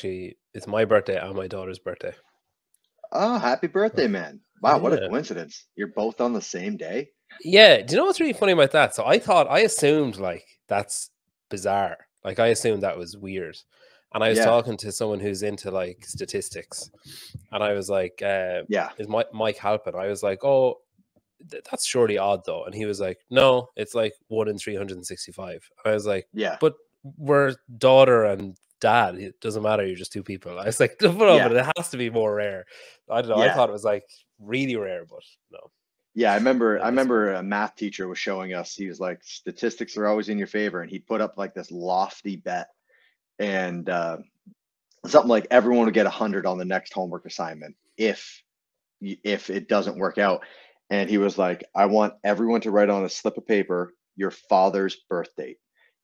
it's my birthday and my daughter's birthday. Oh, happy birthday, man. Wow, what a Yeah. coincidence. You're both on the same day? Yeah. Do you know what's really funny about that? So I assumed like that's bizarre. Like I assumed that was weird. And I was Yeah. talking to someone who's into like statistics, and I was like, Yeah. is Mike Halpin? I was like, oh, that's surely odd though. And he was like, no, it's like 1 in 365. I was like, Yeah. but we're daughter and dad. It doesn't matter. You're just two people. I was like, no, Yeah. but it has to be more rare. I don't know. I Yeah. thought it was like really rare, but no. Yeah, I remember That is funny. a math teacher was showing us, he was like, statistics are always in your favor. And he put up like this lofty bet, and something like everyone would get 100 on the next homework assignment if it doesn't work out. And he was like, I want everyone to write on a slip of paper your father's birth date.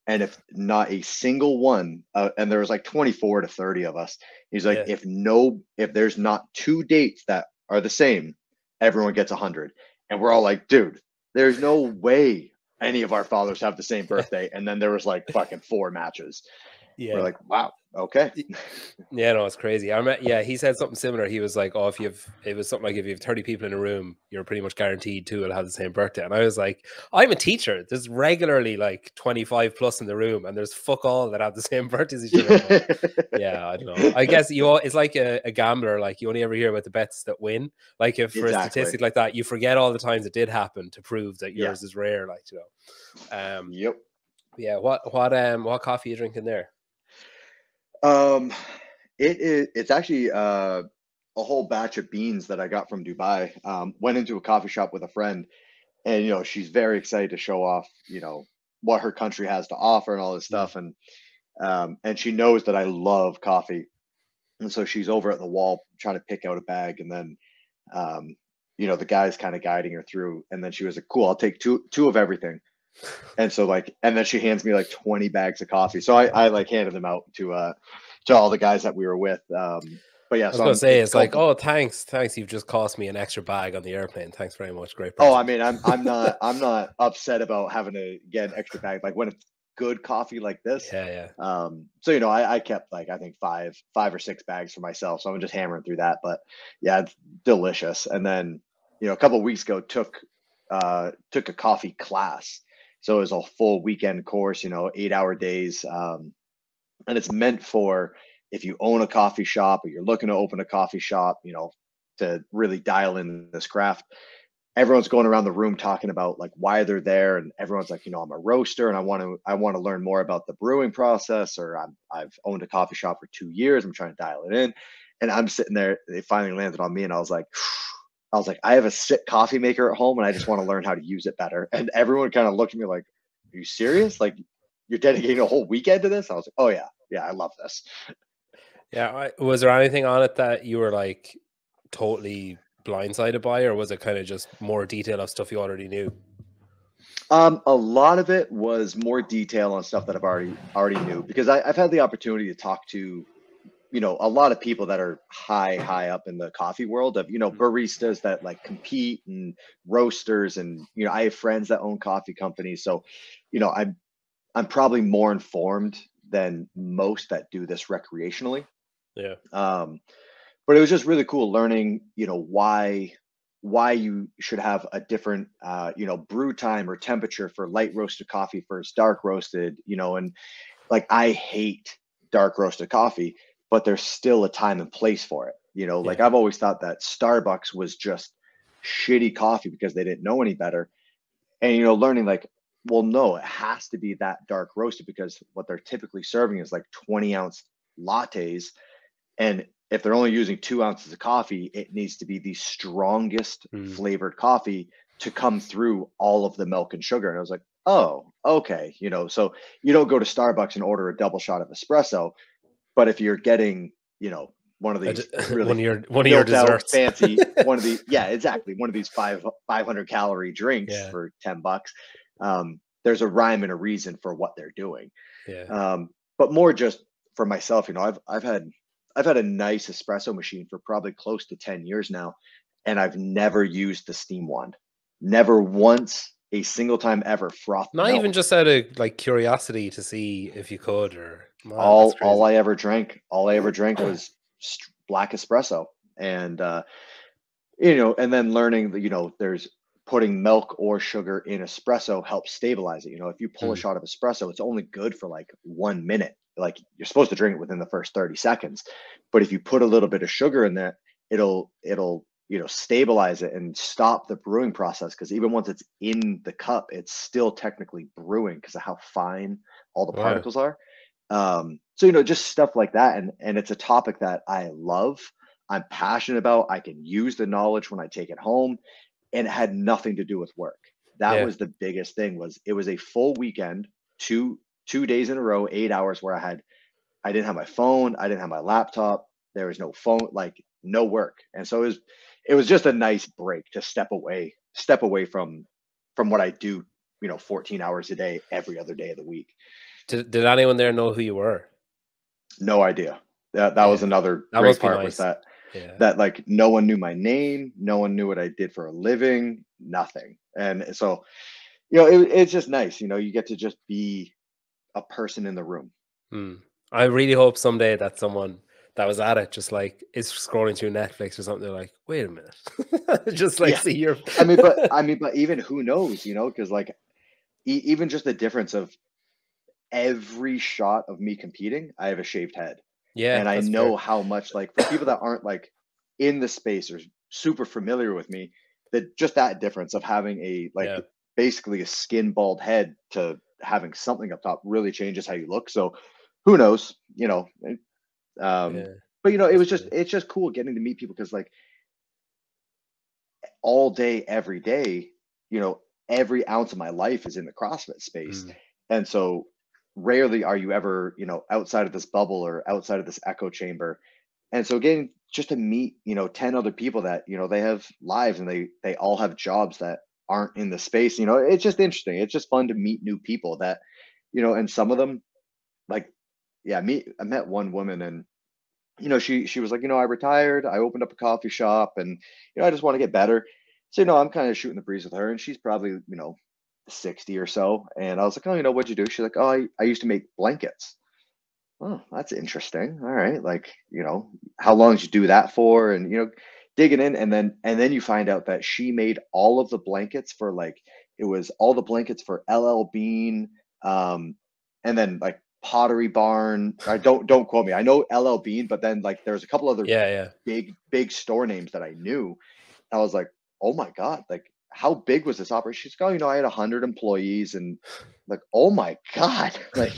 And if not a single one, and there was like 24 to 30 of us, he's like, Yeah. if there's not 2 dates that are the same, everyone gets 100. And we're all like, dude, there's no way any of our fathers have the same birthday. And then there was like fucking 4 matches. Yeah. We're like, wow, okay. Yeah, no, it's crazy. Yeah, he said something similar. He was like, oh, it was something like if you have 30 people in a room, you're pretty much guaranteed 2 will have the same birthday. And I was like, I'm a teacher. There's regularly like 25 plus in the room, and there's fuck all that have the same birthday as each other. But yeah, I don't know. I guess it's like a gambler. Like you only ever hear about the bets that win. Like if for a statistic like that, you forget all the times it did happen to prove that yours is rare. Like, you know. Yep. Yeah. What coffee are you drinking there? It's actually a whole batch of beans that I got from Dubai. Went into a coffee shop with a friend, and she's very excited to show off what her country has to offer and all this stuff, and she knows that I love coffee, and so she's over at the wall trying to pick out a bag, and then the guy's kind of guiding her through, and then she was like, cool, I'll take two of everything. And so and then she hands me like 20 bags of coffee. So I like handed them out to all the guys that we were with. But yeah, I was gonna say it's like, oh, thanks, you've just cost me an extra bag on the airplane. Thanks very much, great present. Oh, I mean, I'm not upset about having to get an extra bag. Like when it's good coffee like this. Yeah. So I kept like I think five or 6 bags for myself. So I'm just hammering through that. But yeah, it's delicious. And then a couple of weeks ago took a coffee class. So it was a full weekend course, 8-hour days. And it's meant for if you own a coffee shop or you're looking to open a coffee shop, to really dial in this craft. Everyone's going around the room talking about like why they're there. And everyone's like, I'm a roaster and I want to learn more about the brewing process, or I've owned a coffee shop for 2 years. I'm trying to dial it in. And I'm sitting there, they finally landed on me, and I was like, I have a sit coffee maker at home and I just want to learn how to use it better. And everyone kind of looked at me like, are you serious? Like you're dedicating a whole weekend to this? I was like, oh yeah, I love this. Yeah. Was there anything on it that you were like totally blindsided by, or was it kind of just more detail of stuff you already knew? A lot of it was more detail on stuff that I've already knew, because I've had the opportunity to talk to a lot of people that are high up in the coffee world of, baristas that like compete, and roasters. And, I have friends that own coffee companies. So, I'm probably more informed than most that do this recreationally. Yeah. But it was just really cool learning, why you should have a different, brew time or temperature for light roasted coffee versus dark roasted, and like, I hate dark roasted coffee, but there's still a time and place for it. Like I've always thought that Starbucks was just shitty coffee because they didn't know any better. And, learning like, well, no, it has to be that dark roasted because what they're typically serving is like 20-ounce lattes. And if they're only using 2 ounces of coffee, it needs to be the strongest flavored coffee to come through all of the milk and sugar. And I was like, oh, okay. So you don't go to Starbucks and order a double shot of espresso. But if you're getting, one of these really one of your desserts, fancy one of these, yeah, exactly, one of these 500 calorie drinks for $10, there's a rhyme and a reason for what they're doing. Yeah. But more just for myself, I've had a nice espresso machine for probably close to 10 years now, and I've never used the steam wand. Never once a single time ever frothed Not even milk. just out of like curiosity to see if you could, or man, that's All crazy. I ever drank was black espresso, and you know, and then learning that, you know, there's putting milk or sugar in espresso helps stabilize it. You know, if you pull a Mm. shot of espresso, it's only good for like 1 minute. Like you're supposed to drink it within the first 30 seconds. But if you put a little bit of sugar in there, it'll, you know, stabilize it and stop the brewing process. Because even once it's in the cup, it's still technically brewing because of how fine all the Wow. particles are. So, you know, just stuff like that. And it's a topic that I love. I'm passionate about. I can use the knowledge when I take it home, and it had nothing to do with work. That Yeah. was the biggest thing. Was it was a full weekend, two days in a row, 8 hours where I didn't have my phone, I didn't have my laptop, there was no phone, like no work. And so it was just a nice break to step away from what I do, you know, 14 hours a day, every other day of the week. Did anyone there know who you were? No idea. That was Yeah. another That great must be part, was nice. Yeah. that like no one knew my name, no one knew what I did for a living, nothing. And so, you know, it's just nice, you know, you get to just be a person in the room. Hmm. I really hope someday that someone that was at it just like is scrolling through Netflix or something. They're like, wait a minute, just like Yeah. see your. But even who knows, you know, because like even just the difference of every shot of me competing, I have a shaved head. Yeah, And I that's know fair. how much, like, for people that aren't like in the space or super familiar with me, that just that difference of having a like Yeah. basically a skin bald head to having something up top really changes how you look. So who knows, you know. um Yeah. but you know, That's cool. it's just cool getting to meet people, because like all day, every day, you know, every ounce of my life is in the CrossFit space. Mm. And so rarely are you ever, you know, outside of this bubble or outside of this echo chamber. And so getting just to meet, you know, 10 other people that, you know, they have lives and they all have jobs that aren't in the space, you know, it's just interesting. It's just fun to meet new people that, you know, and some of them, like, yeah, I met one woman, and you know, she was like, you know, I retired, I opened up a coffee shop, and you know, I just want to get better. So, you know, I'm kind of shooting the breeze with her, and she's probably, you know, 60 or so. And I was like, oh, you know, what'd you do? She's like, oh, I used to make blankets. Oh, that's interesting. All right. Like, you know, how long did you do that for? And, you know, digging in, and then you find out that she made all of the blankets for like, it was all the blankets for LL Bean, um, and then like Pottery Barn. I don't quote me. I know LL Bean, but then like there's a couple other Yeah, yeah. big store names that I knew. I was like, oh my God, like how big was this operation? She's going, you know, I had 100 employees, and like, oh my God, like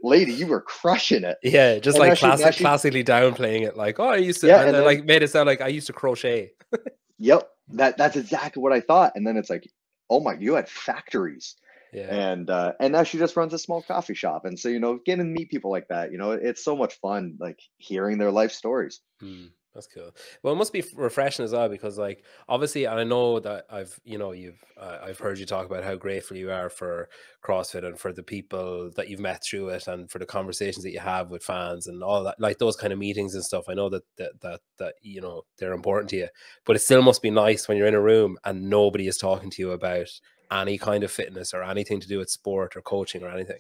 lady, you were crushing it. Yeah, just And like now she, classically downplaying it, like, oh, I used to, yeah, and and then then, like made it sound like I used to crochet. yep, that's exactly what I thought. And then it's like, oh my, you had factories. Yeah. And now she just runs a small coffee shop. And so, you know, getting to meet people like that, you know, it's so much fun, like hearing their life stories. Hmm, that's cool. Well, it must be refreshing as well because, like, obviously, I know that I've heard you talk about how grateful you are for CrossFit and for the people that you've met through it and for the conversations that you have with fans and all that, like those kind of meetings and stuff. I know that you know they're important to you, but it still must be nice when you're in a room and nobody is talking to you about any kind of fitness or anything to do with sport or coaching or anything.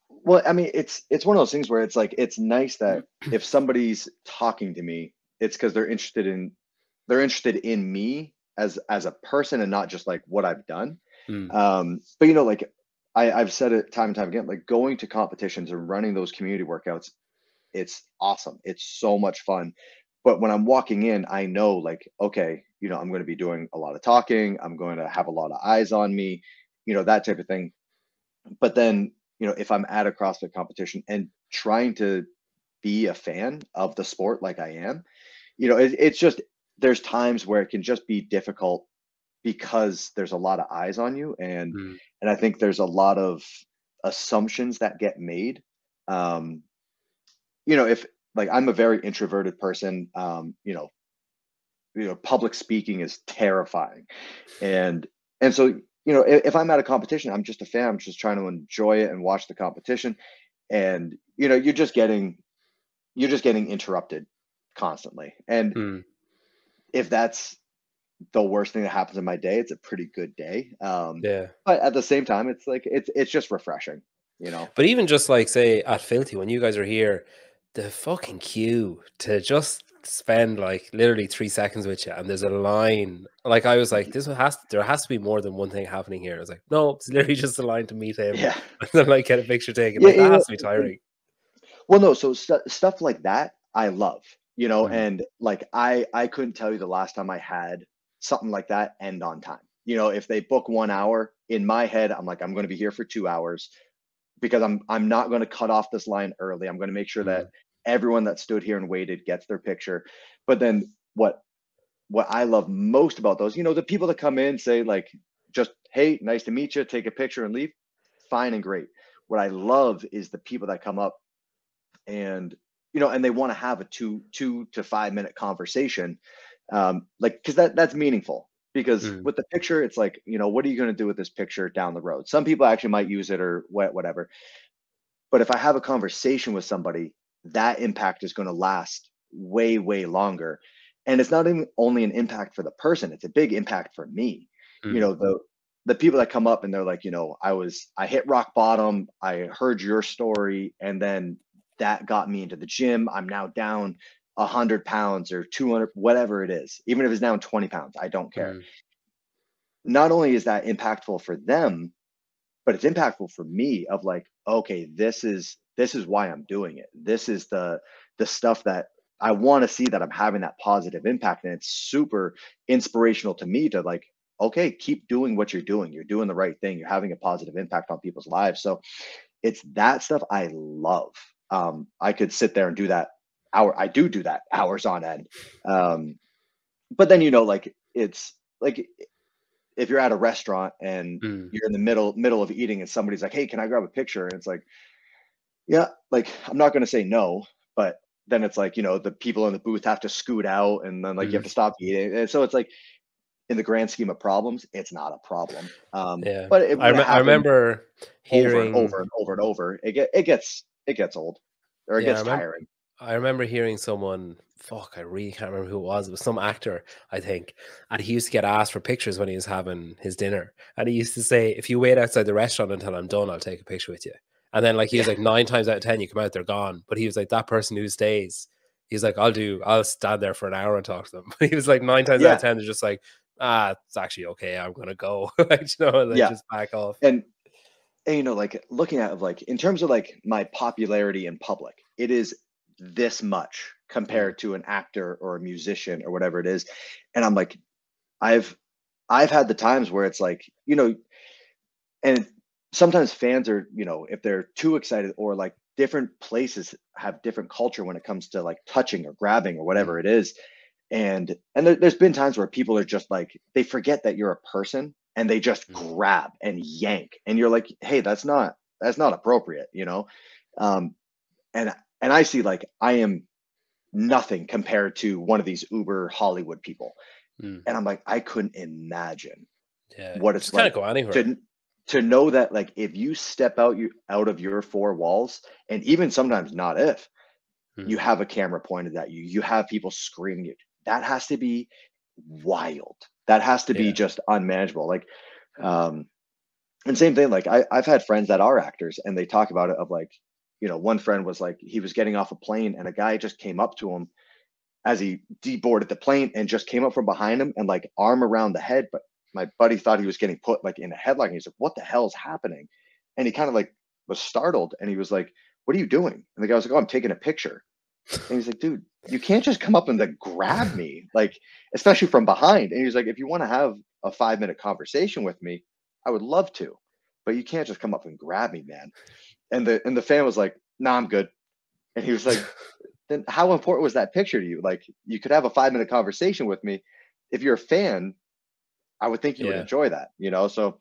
Well, I mean, it's one of those things where it's like, it's nice that if somebody's talking to me, it's because they're interested in me as a person, and not just like what I've done. Mm, But you know, like I've said it time and time again, like going to competitions and running those community workouts, it's awesome. It's so much fun. But when I'm walking in, I know like, okay, you know, I'm going to be doing a lot of talking. I'm going to have a lot of eyes on me, you know, that type of thing. But then, you know, if I'm at a CrossFit competition and trying to be a fan of the sport like I am, you know, it's just, there's times where it can just be difficult because there's a lot of eyes on you, mm, and I think there's a lot of assumptions that get made. Um, you know, if like I'm a very introverted person, you know, public speaking is terrifying, and so, you know, if I'm at a competition, I'm just a fan. I'm just trying to enjoy it and watch the competition, and you know, you're just getting interrupted constantly, and mm. if that's the worst thing that happens in my day. It's a pretty good day. Yeah. But at the same time, it's like it's just refreshing, you know. But even just like say at Filthy, when you guys are here, the fucking queue to just spend like literally 3 seconds with you, and there's a line. Like I was like, there has to be more than one thing happening here. I was like, no, it's literally just a line to meet him Yeah, and then like get a picture taken. yeah, Like that you has to be know, tiring. well, no, so stuff like that I love, you know, Mm, and like I couldn't tell you the last time I had something like that end on time. You know, if they book 1 hour, in my head, I'm like, I'm going to be here for 2 hours because I'm not going to cut off this line early. I'm going to make sure that mm, everyone that stood here and waited gets their picture. But then what I love most about those, you know, the people that come in say like, just hey, nice to meet you, take a picture and leave, fine and great. What I love is the people that come up and and they want to have a 2 to 5 minute conversation, like because that's meaningful. Because mm, with the picture, it's like, what are you going to do with this picture down the road? Some people actually might use it or whatever. But if I have a conversation with somebody, that impact is going to last way, way longer. And it's not even only an impact for the person, it's a big impact for me. You mm, know, the people that come up and they're like, I hit rock bottom, I heard your story, and then that got me into the gym. I'm now down 100 pounds or 200, whatever it is, even if it's down 20 pounds, I don't care. mm, Not only is that impactful for them, but it's impactful for me of like, okay, this is why I'm doing it. This is the stuff that I want to see, that I'm having that positive impact. And it's super inspirational to me to like, okay, keep doing what you're doing. You're doing the right thing. You're having a positive impact on people's lives. So it's that stuff I love. I could sit there and do that hour. I do that hours on end. But then, like it's like if you're at a restaurant and mm. you're in the middle of eating and somebody's like, hey, can I grab a picture? And it's like, yeah, like I'm not going to say no, but then it's like, the people in the booth have to scoot out and then like you have Mm. to stop eating. And so it's like in the grand scheme of problems, it's not a problem. Yeah. But when it I happens remember over and hearing, over and over and over, it gets old, or it yeah, gets tiring. I remember hearing someone, fuck, I really can't remember who it was. It was some actor, I think. And he used to get asked for pictures when he was having his dinner. And he used to say, if you wait outside the restaurant until I'm done, I'll take a picture with you. And then like he was Yeah, like 9 times out of 10, you come out, they're gone. But he was like, that person who stays, he's like, I'll stand there for an hour and talk to them. But he was like 9 times out of yeah, 10, they're just like, it's actually okay, I'm gonna go. Like, and they yeah. just back off. And like looking at like in terms of like my popularity in public, it is this much Mm, compared to an actor or a musician or whatever it is. And I'm like, I've I've had the times where it's like, and sometimes fans are, if they're too excited, or like different places have different culture when it comes to like touching or grabbing or whatever mm, it is. And there's been times where people are just like, they forget that you're a person and they just mm, grab and yank, and you're like, hey, that's not appropriate, um and I see like I am nothing compared to one of these uber Hollywood people, mm. and I'm like, I couldn't imagine Yeah, what just it's can't like go anywhere. to know that like if you step out of your four walls, and even sometimes not if you Mm, have a camera pointed at you, you have people screaming it, that has to be wild. That has to be yeah. just unmanageable. Like, um, and same thing, like I've had friends that are actors and they talk about it of like, one friend was like, he was getting off a plane and a guy just came up to him as he deboarded the plane and just came up from behind him and like arm around the head. But my buddy thought he was getting put like in a headlock. And he's like, what the hell is happening? And he kind of like was startled and he was like, what are you doing? And the guy was like, oh, I'm taking a picture. And he's like, dude, you can't just come up and like grab me, like, especially from behind. And he's like, if you want to have a 5 minute conversation with me, I would love to, but you can't just come up and grab me, man. And the fan was like, nah, I'm good. And he was like, then how important was that picture to you? Like, you could have a 5 minute conversation with me. If you're a fan, I would think you would Yeah. enjoy that. So,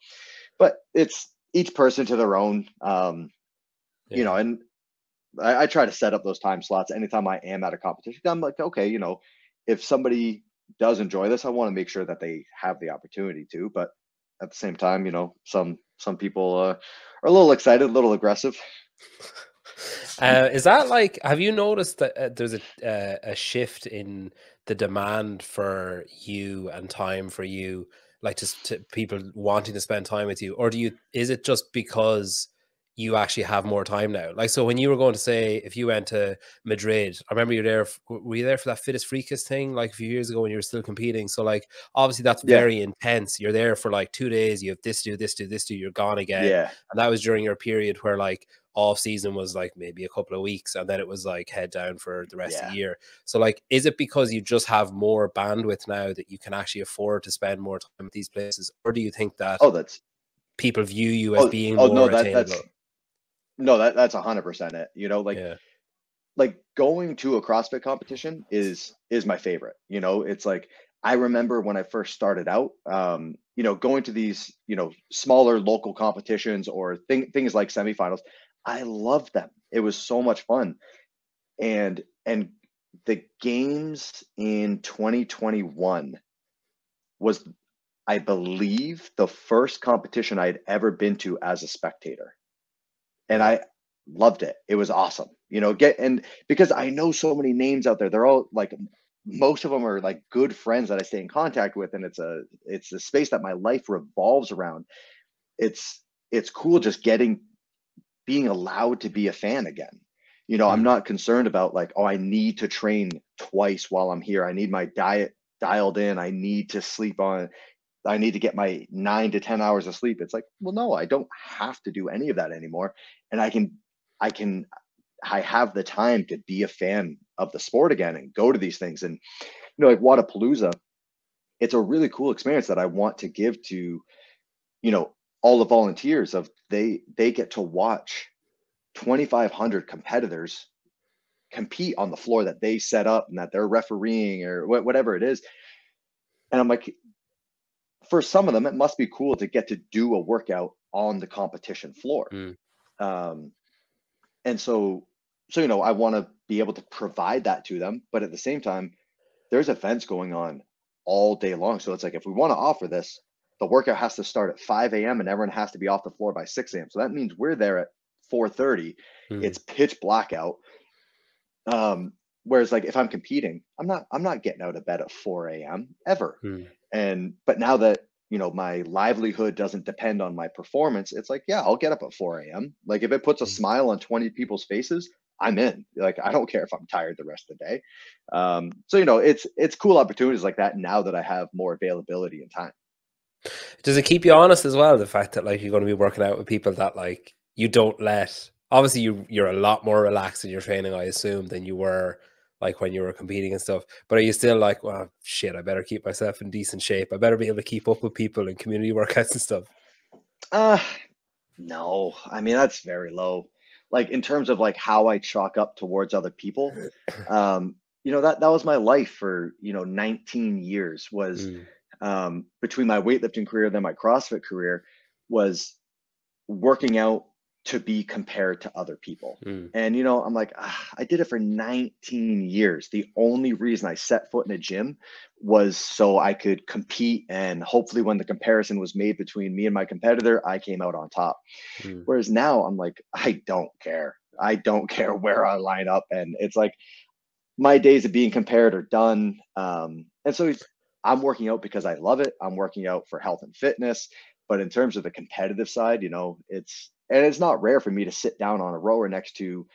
but it's each person to their own. Yeah. And I try to set up those time slots anytime I am at a competition. I'm like, okay, if somebody does enjoy this, I want to make sure that they have the opportunity to. But at the same time, some people are a little excited, a little aggressive. Is that like, have you noticed that there's a shift in the demand for you and time for you, like to people wanting to spend time with you, or is it just because you actually have more time now? Like, so when you were going to say, if you went to Madrid, I remember were you there for that Fittest Freakist thing like a few years ago when you were still competing? So like, obviously that's Yeah. very intense. You're there for like 2 days, you have this do, this do, this do, you're gone again. Yeah. And that was during your period where like off season was like maybe a couple of weeks, and then it was like head down for the rest of the year. So like, is it because you just have more bandwidth now that you can actually afford to spend more time at these places, or do you think that people view you as being more attainable? That's 100% it. You know, like going to a CrossFit competition is my favorite. You know, it's like, I remember when I first started out, you know, going to these, you know, smaller local competitions or things like semifinals. I loved them. It was so much fun. And the games in 2021 was, I believe, the first competition I'd ever been to as a spectator. And I loved it. It was awesome. You know, and because I know so many names out there, they're all like, most of them are like good friends that I stay in contact with. And it's a space that my life revolves around. It's cool just being allowed to be a fan again. You know, I'm not concerned about like, oh, I need to train twice while I'm here. I need my diet dialed in. I need to get my 9 to 10 hours of sleep. It's like, well, no, I don't have to do any of that anymore. And I have the time to be a fan of the sport again and go to these things. And, you know, like Wadapalooza, it's a really cool experience that I want to give to, you know, all the volunteers they get to watch 2,500 competitors compete on the floor that they set up and that they're refereeing or whatever it is. And I'm like, for some of them, it must be cool to get to do a workout on the competition floor. And so, you know, I want to be able to provide that to them. But at the same time, there's events going on all day long. So it's like, if we want to offer this, the workout has to start at 5 a.m. and everyone has to be off the floor by 6 a.m. So that means we're there at 4:30. It's pitch blackout. Whereas like if I'm competing, I'm not getting out of bed at 4 a.m. ever. But now that, you know, my livelihood doesn't depend on my performance, it's like, yeah, I'll get up at 4 a.m. Like if it puts a smile on 20 people's faces, I'm in. Like, I don't care if I'm tired the rest of the day. So, you know, it's cool opportunities like that now that I have more availability and time. Does it keep you honest as well, the fact that like you're going to be working out with people that like you don't let, obviously you're a lot more relaxed in your training, I assume, than you were like when you were competing and stuff, but are you still like, well, shit, I better keep myself in decent shape, I better be able to keep up with people in community workouts and stuff? No, I mean, that's very low. Like in terms of like how I chalk up towards other people, you know, that was my life for, you know, 19 years was between my weightlifting career and then my CrossFit career was working out to be compared to other people. And, you know, I'm like, I did it for 19 years. The only reason I set foot in a gym was so I could compete. And hopefully when the comparison was made between me and my competitor, I came out on top. Whereas now I'm like, I don't care. I don't care where I line up. And it's like, my days of being compared are done. And so I'm working out because I love it. I'm working out for health and fitness. But in terms of the competitive side, you know, it's not rare for me to sit down on a rower next to, you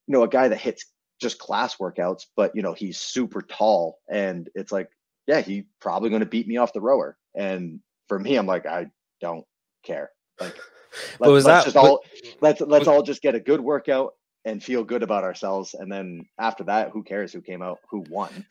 know, a guy that hits just class workouts, but, you know, he's super tall. And it's like, yeah, he's probably going to beat me off the rower. And for me, I'm like, I don't care. Like, let's all just get a good workout and feel good about ourselves. And then after that, who cares who came out, who won?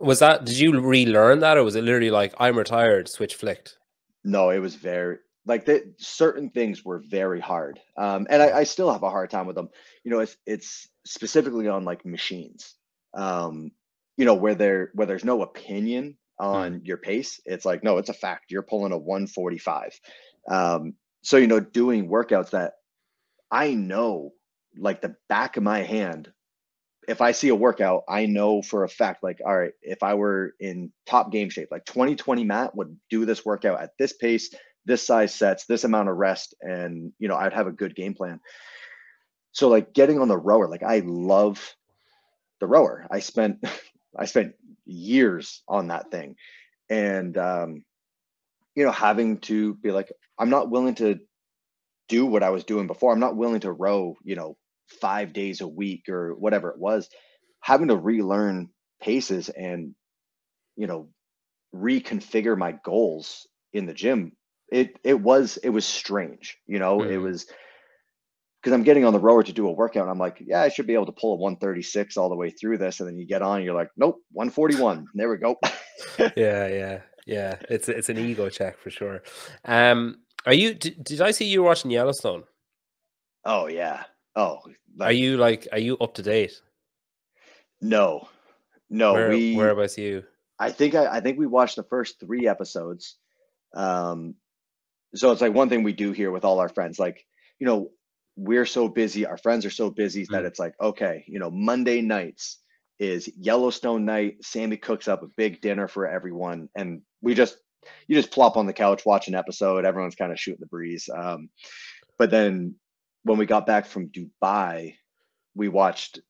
Did you relearn that, or was it literally like, I'm retired, switch flicked? No, it was very like certain things were very hard. And I still have a hard time with them. You know, it's specifically on like machines, you know, where there's no opinion on your pace. It's like, no, it's a fact. You're pulling a 145. So, you know, doing workouts that I know like the back of my hand, if I see a workout, I know for a fact, like, all right, if I were in top game shape, like 2020 Matt would do this workout at this pace, this size sets, this amount of rest, and, you know, I'd have a good game plan. So like getting on the rower, like I love the rower. I spent I spent years on that thing. And, having to be like, I'm not willing to do what I was doing before. I'm not willing to row, 5 days a week or whatever it was. Having to relearn paces and, you know, reconfigure my goals in the gym. It was strange. It Mm. was because I'm getting on the rower to do a workout. And I'm like, yeah, I should be able to pull a 136 all the way through this. And then you get on, and you're like, nope, 141. There we go. Yeah. It's an ego check for sure. Are you? Did I see you watching Yellowstone? Oh yeah. Oh, Are like you up to date? no, no. Whereabouts you? I think we watched the first 3 episodes. Um, so it's like one thing we do here with all our friends. Like, you know, we're so busy, our friends are so busy that Mm. it's like, okay, Monday nights is Yellowstone night. Sammy cooks up a big dinner for everyone, and you just plop on the couch, watch an episode. Everyone's kind of shooting the breeze. But then when we got back from Dubai, we watched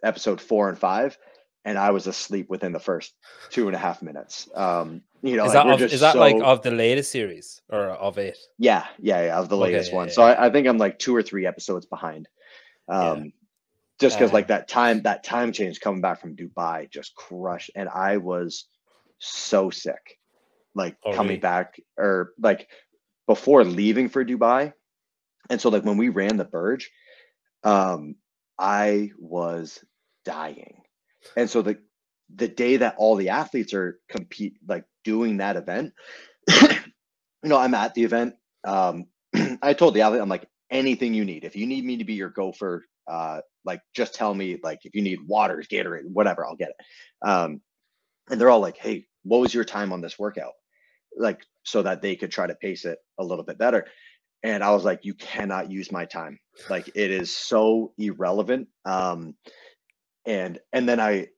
episode 4 and 5, and I was asleep within the first 2.5 minutes. Like we're Is just that like so of the latest series or of it? yeah, of the Okay, latest yeah, one. yeah, So yeah. I think I'm like 2 or 3 episodes behind. Yeah. Just because like Um, that time change coming back from Dubai just crushed, and I was so sick. Like oh coming really? back or like before leaving for Dubai, and so like when we ran the Burj, um, I was dying. And so the day that all the athletes are compete like doing that event, I'm at the event. Um, I told the athlete, I'm like, anything you need. If you need me to be your gopher, like just tell me. Like if you need waters, Gatorade, whatever, I'll get it. And they're all like, hey, what was your time on this workout? Like so that they could try to pace it a little bit better. And I was like, you cannot use my time. Like it is so irrelevant. And then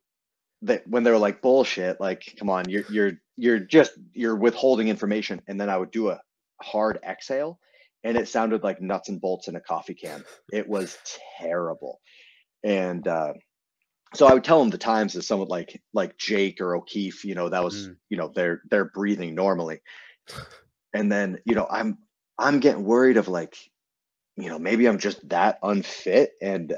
that when they were like bullshit, like come on, you're withholding information. And then I would do a hard exhale, and it sounded like nuts and bolts in a coffee can. It was terrible. And so I would tell them the times as someone like Jake or O'Keefe, that was Mm. they're breathing normally. And then I'm getting worried of like maybe I'm just that unfit. And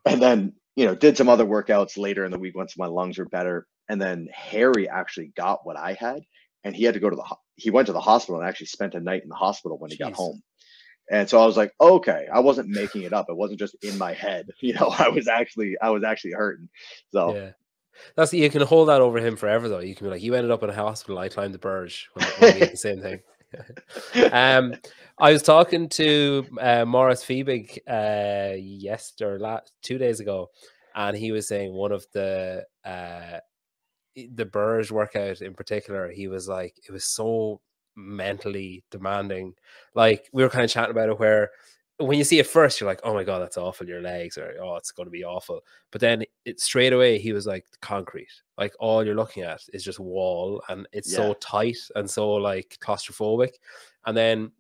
then did some other workouts later in the week once my lungs were better. And then Harry actually got what I had, and he had to go to he went to the hospital and actually spent a night in the hospital when he got Jeez. home. And so I was like, okay, I wasn't making it up. It wasn't just in my head. I was actually hurting. So Yeah. You can hold that over him forever though. You can be like, you ended up in a hospital, I climbed the Burj when we did the same thing. I was talking to Morris Fiebig yesterday or 2 days ago, and he was saying one of the Burj workout in particular, he was like, it was so mentally demanding. Like we were kind of chatting about it, where when you see it first, you're like, oh my god, that's awful, your legs, or oh, it's going to be awful. But then it straight away, he was like, concrete. Like all you're looking at is just wall, and it's yeah, so tight and so like claustrophobic. And then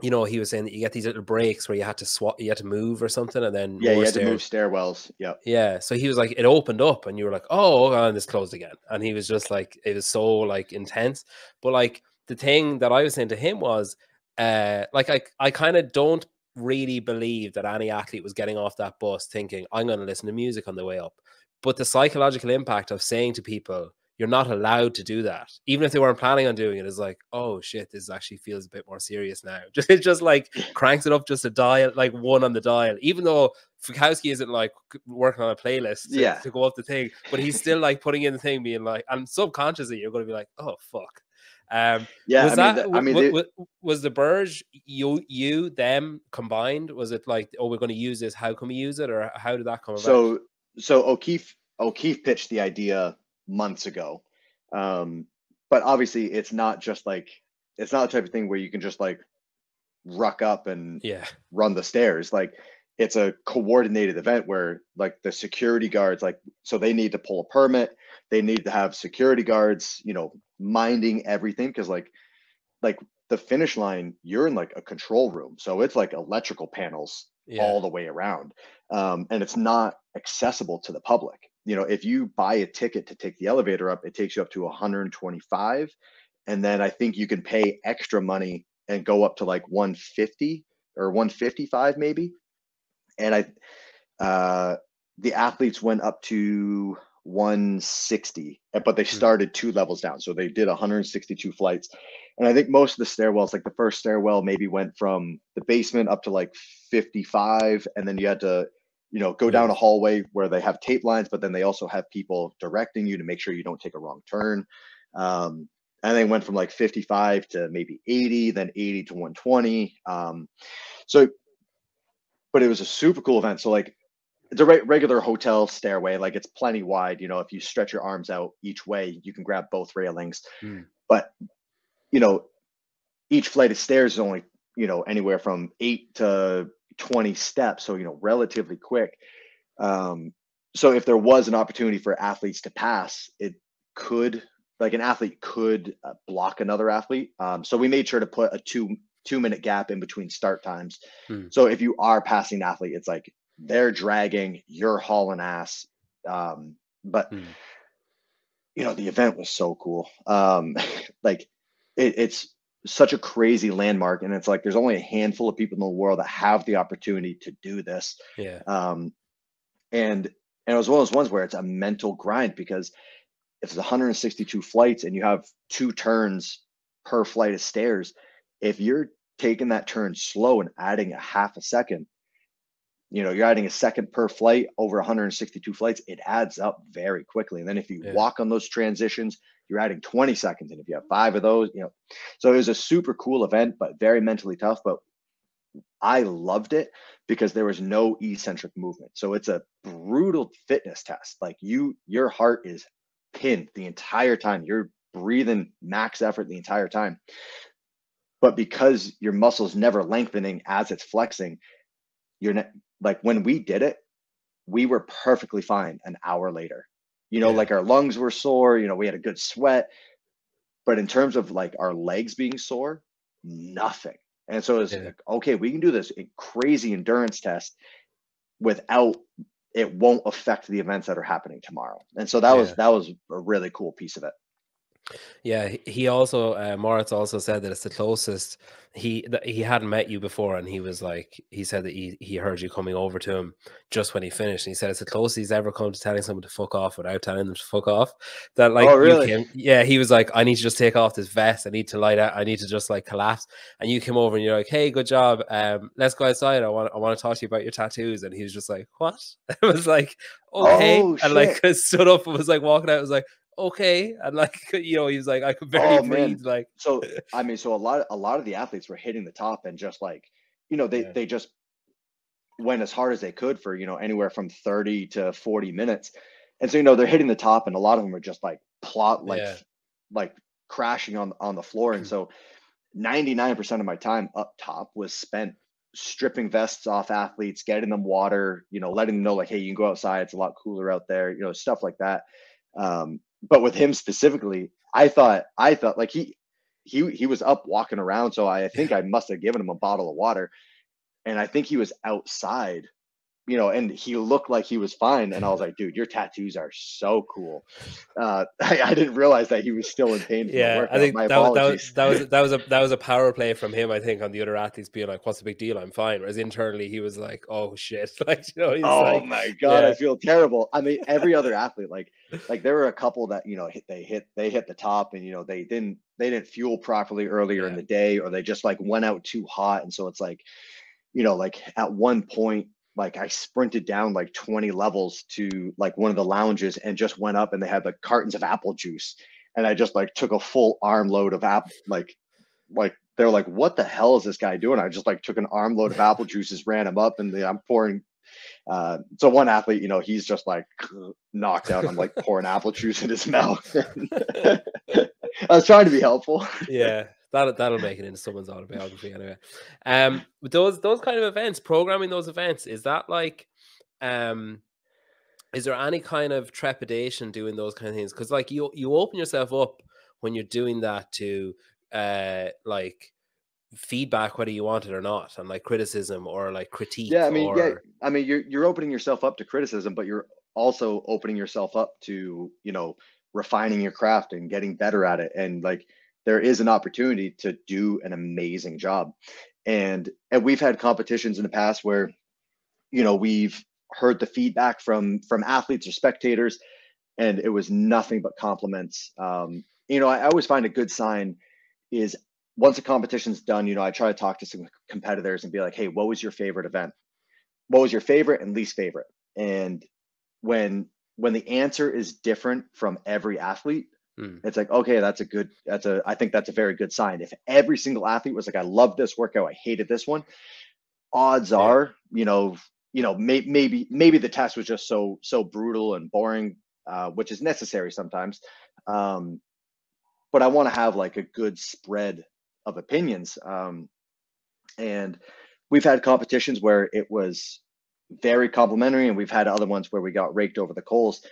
he was saying that you get these little breaks where you had to swap, you had to move or something, and then yeah, you more had to move stairs. stairwells. Yep. Yeah, so he was like, it opened up, and you were like, oh, and this closed again, and he was just like, it was so like intense. But like the thing that I was saying to him was, like I kind of don't really believe that any athlete was getting off that bus thinking I'm going to listen to music on the way up. But the psychological impact of saying to people, you're not allowed to do that, even if they weren't planning on doing it, is like, oh shit, this actually feels a bit more serious now. It just like cranks it up just a dial, like one on the dial, even though Fukowski isn't like working on a playlist to, Yeah. to go up the thing, but he's still like putting in the thing, being like, and subconsciously you're going to be like, oh fuck. Yeah. Was I mean, that was the Burj them combined? Was it like, oh, we're going to use this? How can we use it, or how did that come about? so so O'Keefe pitched the idea months ago. But obviously it's not the type of thing where you can just like ruck up and Yeah, run the stairs. Like it's a coordinated event where like the security guards, like, so they need to pull a permit. They need to have security guards, minding everything. Cause like the finish line, you're in like a control room. So it's like electrical panels yeah, all the way around. And it's not accessible to the public. if you buy a ticket to take the elevator up, it takes you up to 125. And then I think you can pay extra money and go up to like 150 or 155 maybe. And the athletes went up to 160, but they started 2 levels down. So they did 162 flights. And I think most of the stairwells, like the first stairwell maybe went from the basement up to like 55. And then you had to, go down a hallway where they have tape lines, but then they also have people directing you to make sure you don't take a wrong turn. And they went from like 55 to maybe 80, then 80 to 120. But it was a super cool event. So like, it's a regular hotel stairway. Like it's plenty wide. If you stretch your arms out each way, you can grab both railings. But, each flight of stairs is only, anywhere from 8 to 20 steps. So, relatively quick. So if there was an opportunity for athletes to pass, an athlete could block another athlete. So we made sure to put a 2-minute gap in between start times. So if you are passing an athlete, it's like they're dragging, you're hauling ass. But the event was so cool. Like it's such a crazy landmark, and it's like there's only a handful of people in the world that have the opportunity to do this. And it was one of those ones where it's a mental grind, because if it's 162 flights and you have 2 turns per flight of stairs, if you're taking that turn slow and adding a half a second, you're adding a second per flight over 162 flights, it adds up very quickly. And then if you walk on those transitions, you're adding 20 seconds. And if you have 5 of those, so it was a super cool event, but very mentally tough. But I loved it because there was no eccentric movement. So it's a brutal fitness test. Like your heart is pinned the entire time. You're breathing max effort the entire time. But because your muscles never lengthening as it's flexing, like when we did it, we were perfectly fine an hour later. Like our lungs were sore, we had a good sweat. But in terms of like our legs being sore, nothing. And so it's like, okay, we can do this crazy endurance test without, it won't affect the events that are happening tomorrow. And so that was a really cool piece of it. Yeah, he also Moritz also said that it's the closest he hadn't met you before, and he was like, he said that he heard you coming over to him just when he finished, and he said it's the closest he's ever come to telling someone to fuck off without telling them to fuck off. That like, oh really? You came, he was like, I need to just take off this vest, I need to light out, I need to just like collapse, and you came over and you're like, hey, good job, let's go outside, I want to talk to you about your tattoos. And he was just like, what? I was like, okay. Oh, and like stood up and was like walking out, was like, okay. And like, he was like, I could barely breathe. Like, so I mean, so a lot of the athletes were hitting the top and just like, they just went as hard as they could for, anywhere from 30 to 40 minutes. And so, they're hitting the top, and a lot of them are just like like crashing on the floor. And so 99% of my time up top was spent stripping vests off athletes, getting them water, letting them know like, hey, you can go outside, it's a lot cooler out there, stuff like that. But with him specifically, I thought like he was up walking around. So I think I must have given him a bottle of water, and I think he was outside, and he looked like he was fine. And I was like, dude, your tattoos are so cool. I didn't realize that he was still in pain. I think my apologies. That was a power play from him, I think, on the other athletes being like, what's the big deal? I'm fine. Whereas internally he was like, oh shit. Like, he's like, my God, I feel terrible. I mean, every other athlete, like there were a couple that, they hit the top, and, they didn't fuel properly earlier in the day, or they just like went out too hot. And so it's like, like at one point, like I sprinted down like 20 levels to like one of the lounges and just went up, and they had like cartons of apple juice. And I just like took a full armload of apple, like they're like, what the hell is this guy doing? I just like took an armload of apple juices, ran them up, and I'm pouring. So one athlete, he's just like knocked out. I'm like pouring apple juice in his mouth. I was trying to be helpful. Yeah. That'll make it into someone's autobiography anyway. With those kind of events, programming those events, is that like, is there any kind of trepidation doing those kind of things? Because like you open yourself up when you're doing that to like feedback, whether you want it or not, and like criticism or like critique Yeah, or I mean, you're opening yourself up to criticism, but you're also opening yourself up to, refining your craft and getting better at it. And like, there is an opportunity to do an amazing job. And we've had competitions in the past where, we've heard the feedback from athletes or spectators, and it was nothing but compliments. I always find a good sign is once a competition's done, I try to talk to some competitors and be like, hey, what was your favorite event? What was your favorite and least favorite? And when the answer is different from every athlete, it's like, okay, I think that's a very good sign. If every single athlete was like, I love this workout, I hated this one, odds yeah, are, maybe the test was just so brutal and boring, which is necessary sometimes. But I want to have like a good spread of opinions. And we've had competitions where it was very complimentary, and we've had other ones where we got raked over the coals.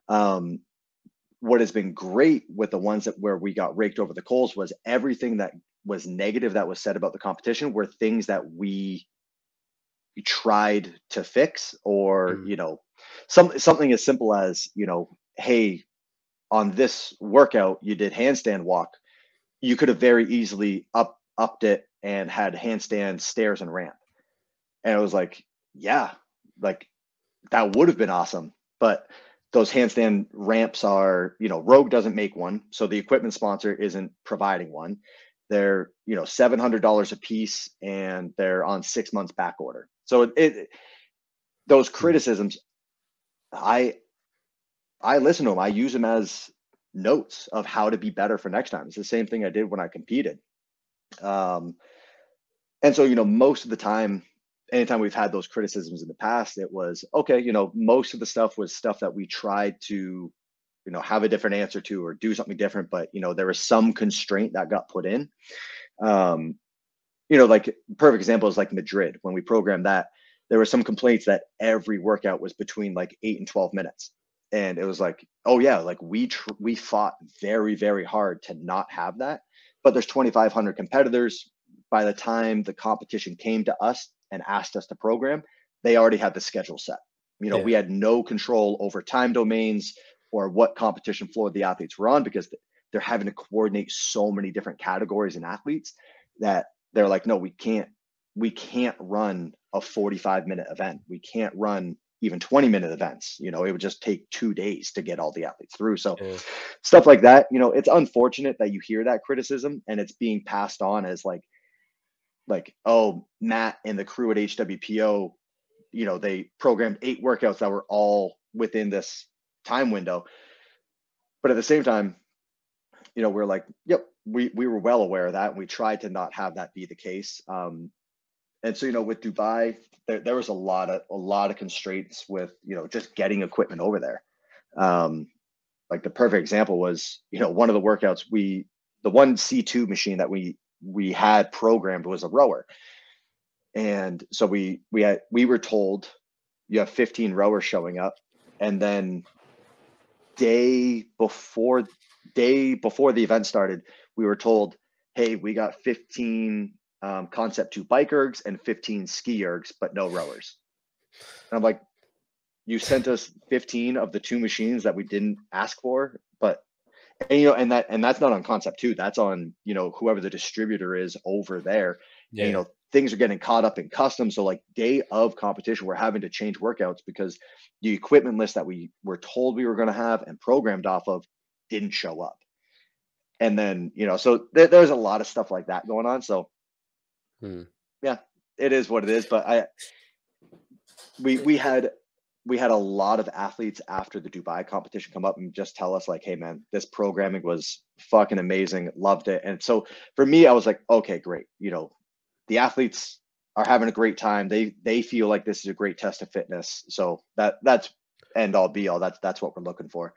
What has been great with the ones where we got raked over the coals was everything that was negative that was said about the competition were things that we tried to fix, or something as simple as, hey, on this workout you did handstand walk, you could have very easily upped it and had handstand stairs and ramp. And it was like, yeah, like that would have been awesome. But those handstand ramps are, Rogue doesn't make one, so the equipment sponsor isn't providing one. They're, $700 a piece, and they're on 6 months back order. So those criticisms, I listen to them. I use them as notes of how to be better for next time. It's the same thing I did when I competed. And so, most of the time, anytime we've had those criticisms in the past, it was okay. Most of the stuff was stuff that we tried to, have a different answer to or do something different. But, there was some constraint that got put in. Like perfect example is like Madrid. When we programmed that, there were some complaints that every workout was between like 8 and 12 minutes. And it was like, oh yeah, like we fought very, very hard to not have that. But there's 2,500 competitors. By the time the competition came to us and asked us to program, they already had the schedule set. We had no control over time domains or what competition floor the athletes were on, because they're having to coordinate so many different categories and athletes that they're like, no, we can't run a 45-minute event. We can't run even 20-minute events. It would just take 2 days to get all the athletes through. So stuff like that, it's unfortunate that you hear that criticism and it's being passed on as like, oh, Matt and the crew at HWPO, they programmed 8 workouts that were all within this time window. But at the same time, we're like, yep, we were well aware of that, and we tried to not have that be the case. And so, with Dubai, there was a lot of constraints with, just getting equipment over there. Like the perfect example was, one of the workouts, the one C2 machine that we had programmed was a rower. And so we were told you have 15 rowers showing up, and then day before the event started, we were told, hey, we got 15 concept 2 bike ergs and 15 ski ergs, but no rowers. And I'm like, you sent us 15 of the 2 machines that we didn't ask for, and that's not on concept 2. That's on, whoever the distributor is over there. Yeah. And, things are getting caught up in custom. So like day of competition, we're having to change workouts because the equipment list that we were told we were going to have and programmed off of didn't show up. And then, so there's a lot of stuff like that going on. So yeah, it is what it is. But we had a lot of athletes after the Dubai competition come up and just tell us like, hey man, this programming was fucking amazing. Loved it. And so for me, I was like, okay, great. The athletes are having a great time. They feel like this is a great test of fitness. So that's end all be all. That's what we're looking for.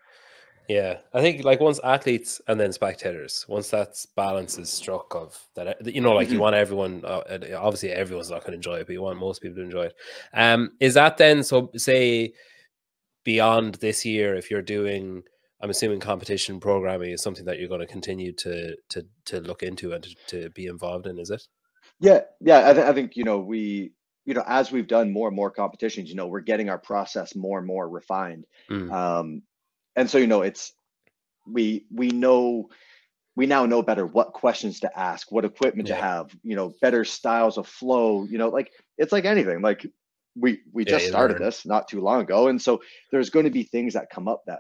Yeah, I think like once athletes and then spectators, once that balance is struck of that, like you want everyone, obviously everyone's not going to enjoy it, but you want most people to enjoy it. Is that then, so say beyond this year, if you're doing, I'm assuming competition programming is something that you're going to continue to look into and to be involved in, is it? Yeah, I think, we, as we've done more and more competitions, we're getting our process more and more refined. Mm, Um, and so, it's we know we now know better what questions to ask, what equipment to yeah, have, better styles of flow, like it's like anything. Like we yeah, just you started learn. this not too long ago. And so there's going to be things that come up that,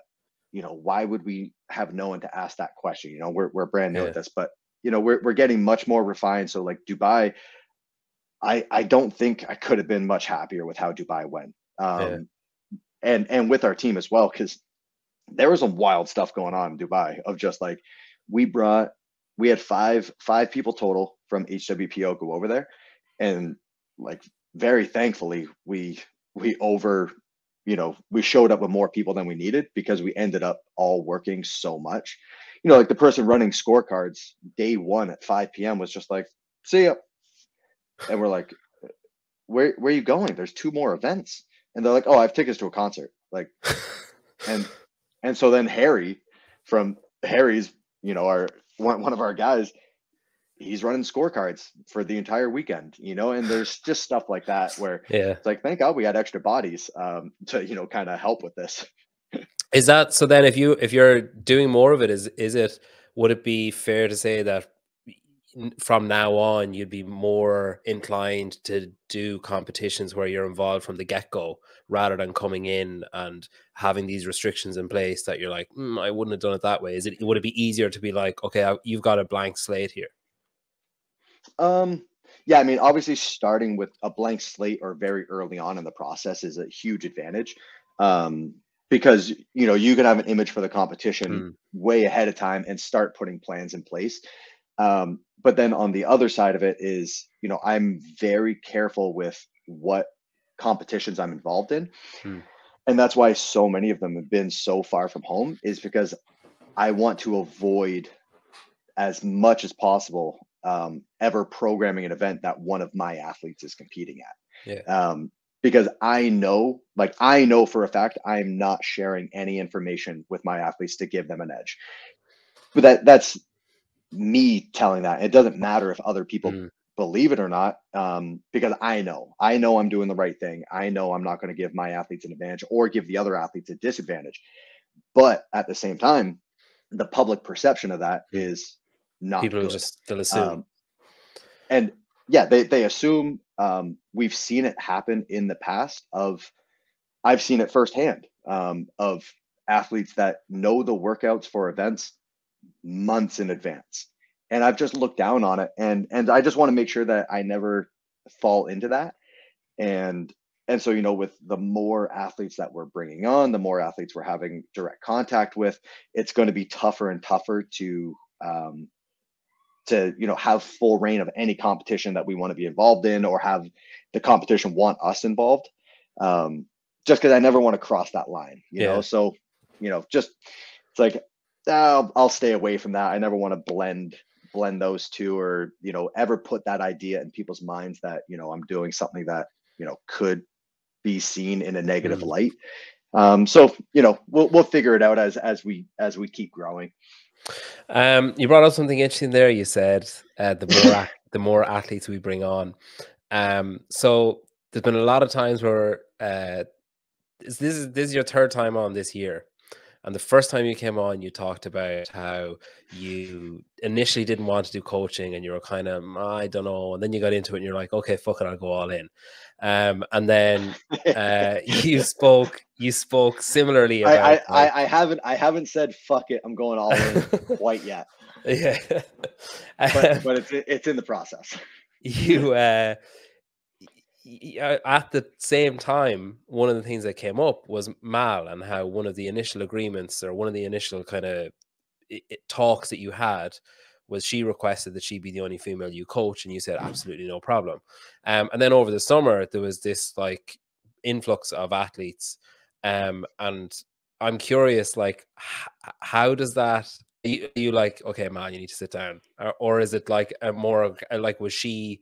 why would we have no one to ask that question? We're brand new at Yeah, this, but we're getting much more refined. So like Dubai, I don't think I could have been much happier with how Dubai went. yeah, And with our team as well, because there was some wild stuff going on in Dubai of just like we brought we had five people total from HWPO go over there, and like very thankfully we showed up with more people than we needed because we ended up all working so much. Like the person running scorecards day one at 5 p.m. was just like, see ya. And we're like, where are you going? There's two more events. And they're like, oh, I have tickets to a concert. Like, and so then Harry's, our one of our guys, he's running scorecards for the entire weekend, and there's just stuff like that where yeah. it's like, thank God we had extra bodies to, kind of help with this. Is that so? Then, if you're doing more of it, is it, would it be fair to say that from now on you'd be more inclined to do competitions where you're involved from the get-go rather than coming in and having these restrictions in place that you're like, I wouldn't have done it that way? Would it be easier to be like, okay, you've got a blank slate here? Um, yeah, I mean, obviously starting with a blank slate or very early on in the process is a huge advantage. Because you can have an image for the competition Mm, way ahead of time and start putting plans in place. But then on the other side of it is, I'm very careful with what competitions I'm involved in. mm, And that's why so many of them have been so far from home, is because I want to avoid as much as possible ever programming an event that one of my athletes is competing yeah. at. Because I know for a fact I'm not sharing any information with my athletes to give them an edge. But that's me telling that. It doesn't matter if other people Mm, believe it or not, because I know I'm doing the right thing. I know I'm not going to give my athletes an advantage or give the other athletes a disadvantage. But at the same time, the public perception of that mm. is not People will good. just still assume. Um, and yeah, they assume. We've seen it happen in the past. I've seen it firsthand, of athletes that know the workouts for events months in advance, and I've just looked down on it, and I just want to make sure that I never fall into that. And so with the more athletes that we're bringing on, the more athletes we're having direct contact with, it's going to be tougher and tougher to have full reign of any competition that we want to be involved in, or have the competition want us involved, just because I never want to cross that line, Yeah. so just it's like, I'll stay away from that. I never want to blend those two, or ever put that idea in people's minds that I'm doing something that could be seen in a negative Mm. light. So we'll figure it out as we keep growing. You brought up something interesting there. You said the more athletes we bring on. So there's been a lot of times where this is your third time on this year. And the first time you came on, you talked about how you initially didn't want to do coaching and you were kind of, I don't know. And then you got into it and you're like, okay, fuck it, I'll go all in. And then you spoke similarly about I haven't said fuck it, I'm going all in like quite yet, yeah. but Um, it's in the process. you at the same time, one of the things that came up was Mal, and how one of the initial agreements, or one of the initial kind of talks that you had, was she requested that she be the only female you coach, and you said absolutely no problem. And then over the summer there was this like influx of athletes, and I'm curious, like how does that, you like, okay man, you need to sit down, or is it like a more like, was she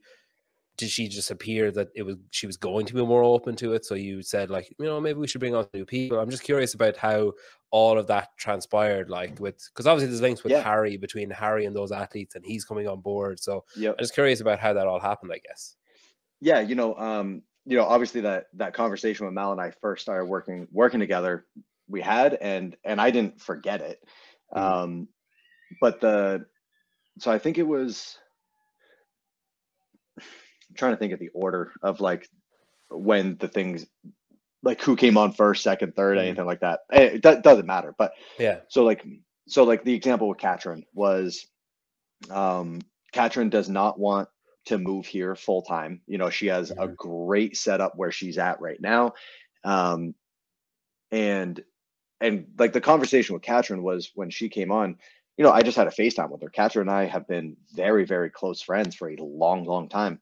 did she just appear that she was going to be more open to it? So you said like, maybe we should bring on new people. I'm just curious about how all of that transpired, like because obviously there's links with Yeah. Harry, between Harry and those athletes, and he's coming on board. So Yep. I'm just curious about how that all happened, I guess. Yeah, obviously that conversation when Mal and I first started working together, we had, and I didn't forget it. But so I think it was, I'm trying to think of the order of like when the things, like who came on first, second, third, anything like that. It doesn't matter. But yeah. So like the example with Katrin was, Katrin does not want to move here full time. She has a great setup where she's at right now. And like the conversation with Katrin was when she came on, I just had a FaceTime with her. Katrin and I have been very, very close friends for a long, long time.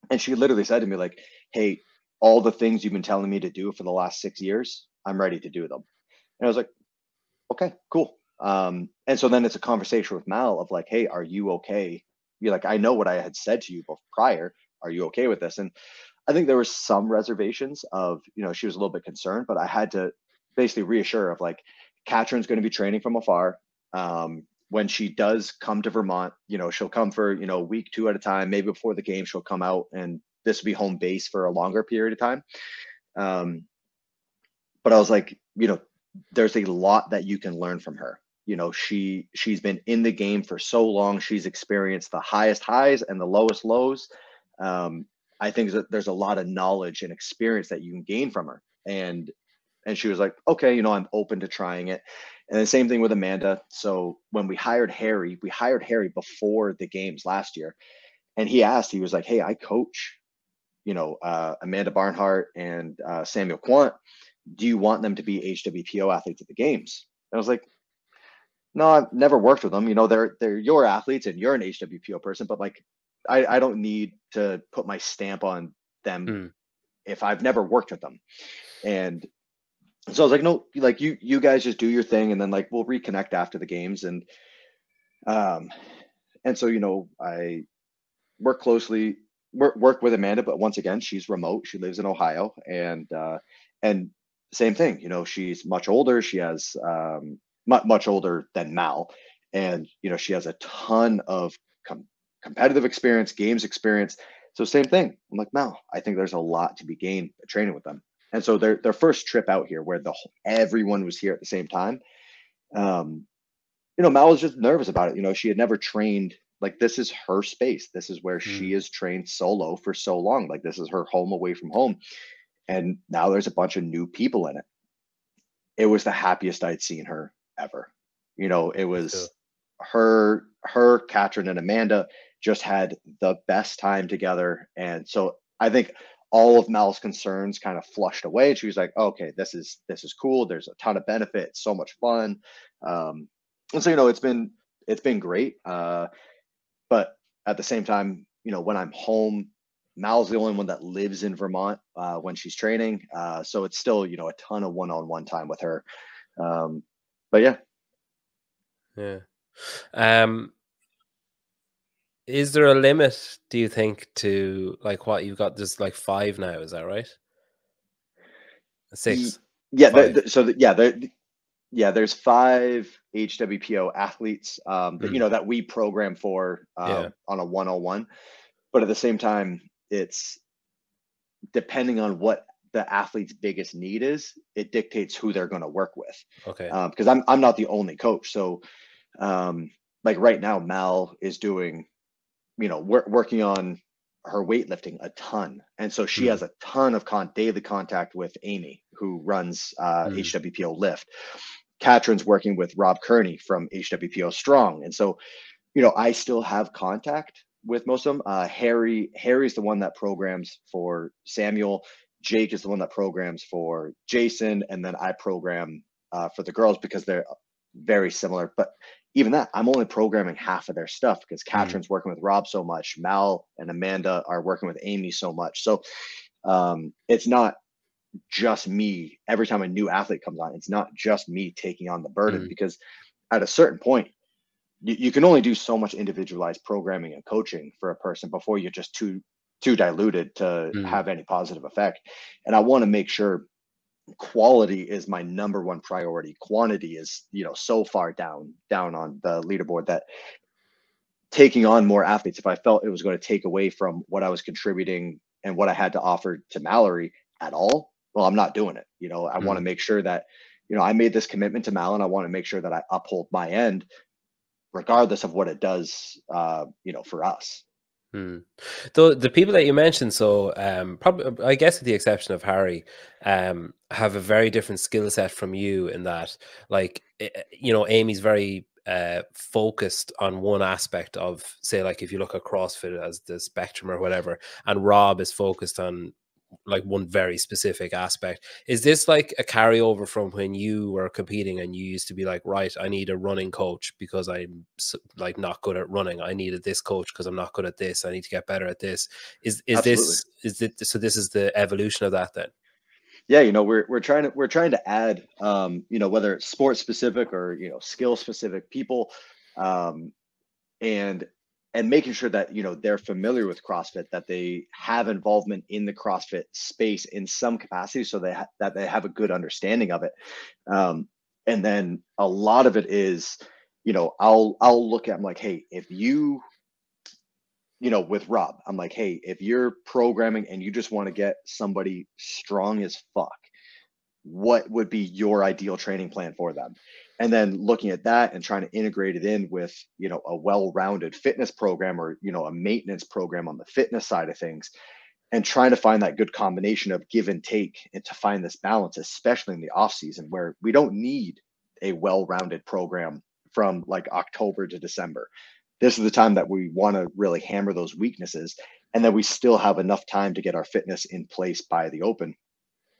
And she literally said to me like, hey, all the things you've been telling me to do for the last 6 years, I'm ready to do them. And I was like, okay, cool. And so then it's a conversation with Mal of like, hey, are you okay? You're like, I know what I had said to you prior. Are you okay with this? And I think there was some reservations of, she was a little bit concerned, but I had to basically reassure her of like, Katrin's going to be training from afar. When she does come to Vermont, she'll come for, week 2 at a time. Maybe before the game, she'll come out, and this will be home base for a longer period of time. But I was like, there's a lot that you can learn from her. She's been in the game for so long. She's experienced the highest highs and the lowest lows. I think that there's a lot of knowledge and experience that you can gain from her. And she was like, okay, I'm open to trying it. And the same thing with Amanda. So when we hired Harry before the games last year. And he was like, hey, I coach, Amanda Barnhart and Samuel Quant. Do you want them to be HWPO athletes at the games? And I was like, no, I've never worked with them. They're your athletes and you're an HWPO person, but like, I don't need to put my stamp on them if I've never worked with them. And so I was like, no, like you guys just do your thing. And then like, we'll reconnect after the games. And so, I work with Amanda, but once again, she's remote. She lives in Ohio, and same thing. She's much older. She has much older than Mal, and she has a ton of competitive experience, games experience. So same thing. I'm like, Mal, I think there's a lot to be gained training with them. And so their first trip out here, where everyone was here at the same time, Mal was just nervous about it. She had never trained. Like, this is her space. This is where she has trained solo for so long. Like, this is her home away from home. And now there's a bunch of new people in it. It was the happiest I'd seen her ever. It was her, Katrin, and Amanda just had the best time together. And so I think all of Mal's concerns kind of flushed away. And she was like, okay, this is cool. There's a ton of benefit. It's so much fun. And so, it's been great. But at the same time, when I'm home, Mal's the only one that lives in Vermont when she's training. So it's still, a ton of one-on-one time with her. But yeah. Yeah. Is there a limit, do you think, to like what you've got? There's like 5 now, is that right? 6? Yeah. There's 5 HWPO athletes that we program for on a 101. But at the same time, it's depending on what the athlete's biggest need is, it dictates who they're going to work with. Okay. Because I'm not the only coach. So like right now, Mal is doing, working on her weightlifting a ton. And so she has a ton of daily contact with Amy, who runs HWPO Lift. Katrin's working with Rob Kearney from HWPO Strong. And so, I still have contact with most of them. Harry's the one that programs for Samuel. Jake is the one that programs for Jason. And then I program for the girls because they're very similar. But even that, I'm only programming half of their stuff because Katrin's working with Rob so much. Mal and Amanda are working with Amy so much. So it's not just me. Every time a new athlete comes on, it's not just me taking on the burden, because at a certain point, you can only do so much individualized programming and coaching for a person before you're just too too diluted to Mm. have any positive effect. And I want to make sure quality is my number one priority. Quantity is, so far down on the leaderboard that taking on more athletes, if I felt it was going to take away from what I was contributing and what I had to offer to Mallory at all, well, I'm not doing it. I want to Mm. make sure that, I made this commitment to Mal, and I want to make sure that I uphold my end, regardless of what it does, for us. Hmm. The people that you mentioned, so probably, I guess with the exception of Harry, have a very different skill set from you in that, like, Amy's very focused on one aspect of, say, like if you look at CrossFit as the spectrum or whatever, and Rob is focused on like one very specific aspect. Is this like a carryover from when you were competing and you used to be like, right, I need a running coach because I'm like not good at running. I needed this coach because I'm not good at this. I need to get better at this. Is Absolutely. so this is the evolution of that then? Yeah, we're trying to add, whether it's sports specific or skill specific people, um, and making sure that they're familiar with CrossFit, that they have involvement in the CrossFit space in some capacity, so that they have a good understanding of it. And then a lot of it is, I'll look at, I'm like, hey, if you, with Rob, I'm like, hey, if you're programming and you just want to get somebody strong as fuck, what would be your ideal training plan for them? And then looking at that and trying to integrate it in with, a well-rounded fitness program, or, a maintenance program on the fitness side of things, and trying to find that good combination of give and take, and to find this balance, especially in the off season where we don't need a well-rounded program from like October to December. This is the time that we want to really hammer those weaknesses, and then we still have enough time to get our fitness in place by the open.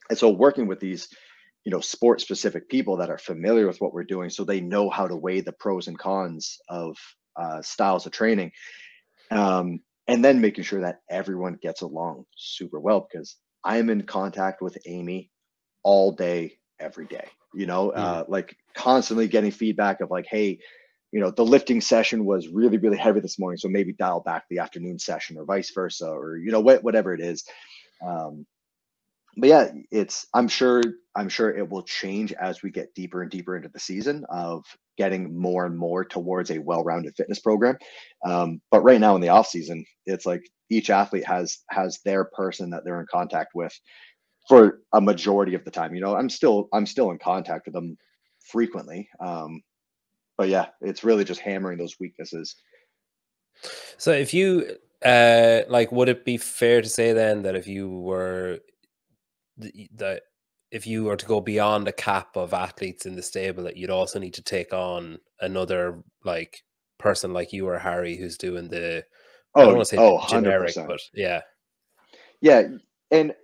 And so working with these, sport specific people that are familiar with what we're doing, so they know how to weigh the pros and cons of styles of training, and then making sure that everyone gets along super well, because I'm in contact with Amy all day, every day, Mm. like constantly getting feedback of like, hey, the lifting session was really, really heavy this morning, so maybe dial back the afternoon session, or vice versa, or whatever it is. Um, but yeah, I'm sure it will change as we get deeper and deeper into the season of getting more and more towards a well-rounded fitness program. But right now in the off season, it's like each athlete has their person that they're in contact with for a majority of the time. I'm still in contact with them frequently. But yeah, it's really just hammering those weaknesses. So if you like, would it be fair to say then that if you were that if you were to go beyond the cap of athletes in the stable, that you'd also need to take on another like person like you or Harry who's doing the, I don't Oh, want to say oh, generic, 100%. but yeah. Yeah. And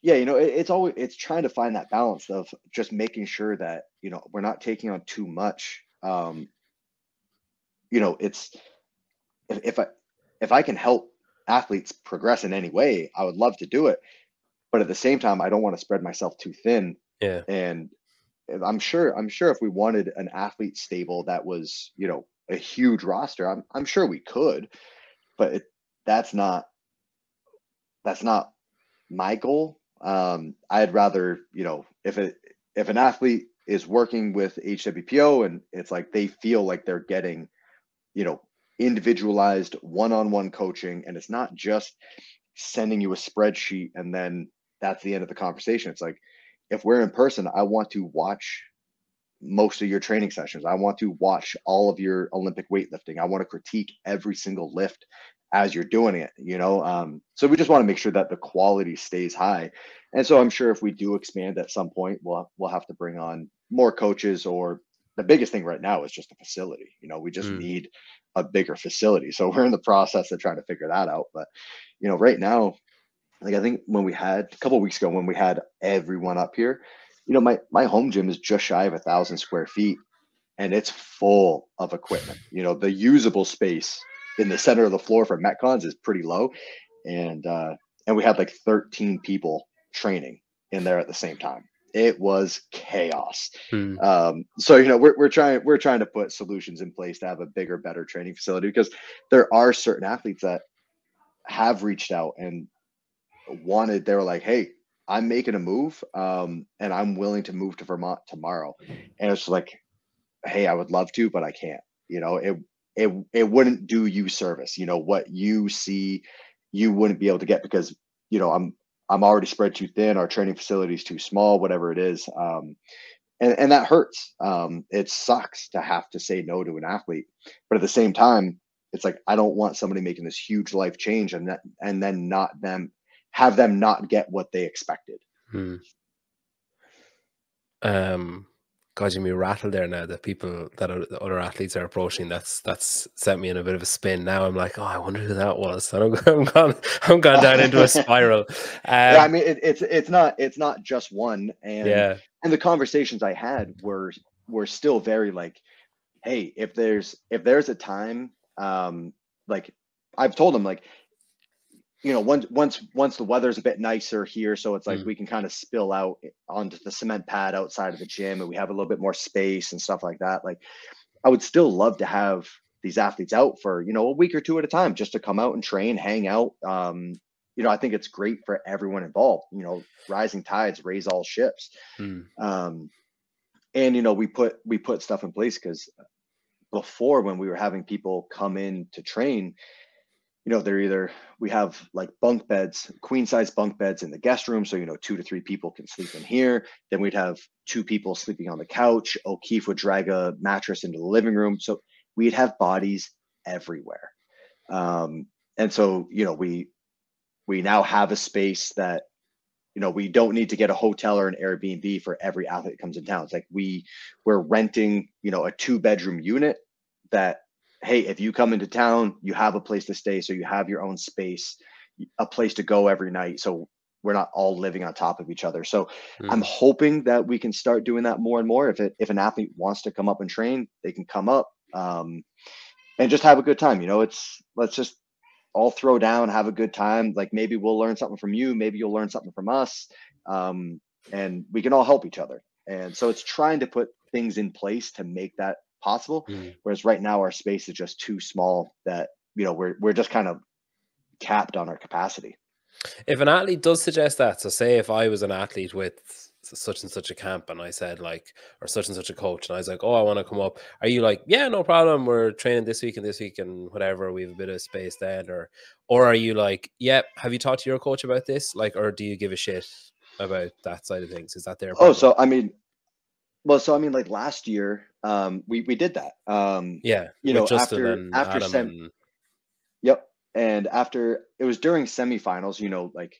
yeah, it's trying to find that balance of just making sure that, we're not taking on too much. It's, if I can help athletes progress in any way, I would love to do it. But at the same time, I don't want to spread myself too thin. Yeah. And I'm sure if we wanted an athlete stable that was, a huge roster, I'm sure we could, but that's not that's not my goal. I'd rather, if an athlete is working with HWPO and it's like they feel like they're getting, you know, individualized one-on-one coaching, and it's not just sending you a spreadsheet and then that's the end of the conversation. It's like, if we're in person, I want to watch most of your training sessions. I want to watch all of your Olympic weightlifting. I want to critique every single lift as you're doing it. So we just want to make sure that the quality stays high. And so I'm sure if we do expand at some point, we'll have to bring on more coaches, or the biggest thing right now is just a facility. We just Mm. need a bigger facility. So we're in the process of trying to figure that out. But, right now, like, I think when we had a couple of weeks ago, when we had everyone up here, my home gym is just shy of 1,000 square feet, and it's full of equipment. The usable space in the center of the floor for Metcons is pretty low, and we had like 13 people training in there at the same time. It was chaos. Mm. So we're trying to put solutions in place to have a bigger, better training facility, because there are certain athletes that have reached out and they were like, hey, I'm making a move, and I'm willing to move to Vermont tomorrow. And it's like, hey, I would love to, but I can't. It wouldn't do you service. What you see, you wouldn't be able to get, because I'm already spread too thin. Our training facility is too small, whatever it is. And that hurts. It sucks to have to say no to an athlete, but at the same time, it's like, I don't want somebody making this huge life change and then have them not get what they expected. God, you me rattled there now that the other athletes are approaching. That's sent me in a bit of a spin. Now I'm like, oh, I wonder who that was. And I'm gone down into a spiral. Yeah, I mean, it's not just one, and yeah. And the conversations I had were still very like, hey, if there's a time, like I've told them, like, once the weather's a bit nicer here, so it's like we can kind of spill out onto the cement pad outside of the gym, and we have a little bit more space and stuff like that. Like, I would still love to have these athletes out for, a week or two at a time, just to come out and train, hang out. I think it's great for everyone involved. Rising tides raise all ships. And we put stuff in place, because before, when we were having people come in to train, we have like bunk beds, queen size bunk beds in the guest room. So, 2 to 3 people can sleep in here. Then we'd have 2 people sleeping on the couch. O'Keefe would drag a mattress into the living room. So we'd have bodies everywhere. And so, we now have a space that, we don't need to get a hotel or an Airbnb for every athlete that comes in town. It's like we're renting, a 2-bedroom unit that, hey, if you come into town, you have a place to stay. So you have your own space, a place to go every night. So we're not all living on top of each other. So I'm hoping that we can start doing that more and more. If an athlete wants to come up and train, they can come up, and just have a good time. Let's just all throw down, have a good time. Like, maybe we'll learn something from you. Maybe you'll learn something from us. And we can all help each other. And so it's trying to put things in place to make that possible. Whereas right now our space is just too small, that, we're just kind of capped on our capacity. If an athlete does suggest that, so say if I was an athlete with such and such a camp, and I said, like, or such and such a coach, and I was like, oh, I want to come up, are you like, yeah, no problem, we're training this week and whatever, we have a bit of space then? Or are you like, yeah, have you talked to your coach about this? Like, or do you give a shit about that side of things? Is that their problem? So I mean, like last year, we did that. Yeah, after Yep. And after, it was during semifinals, like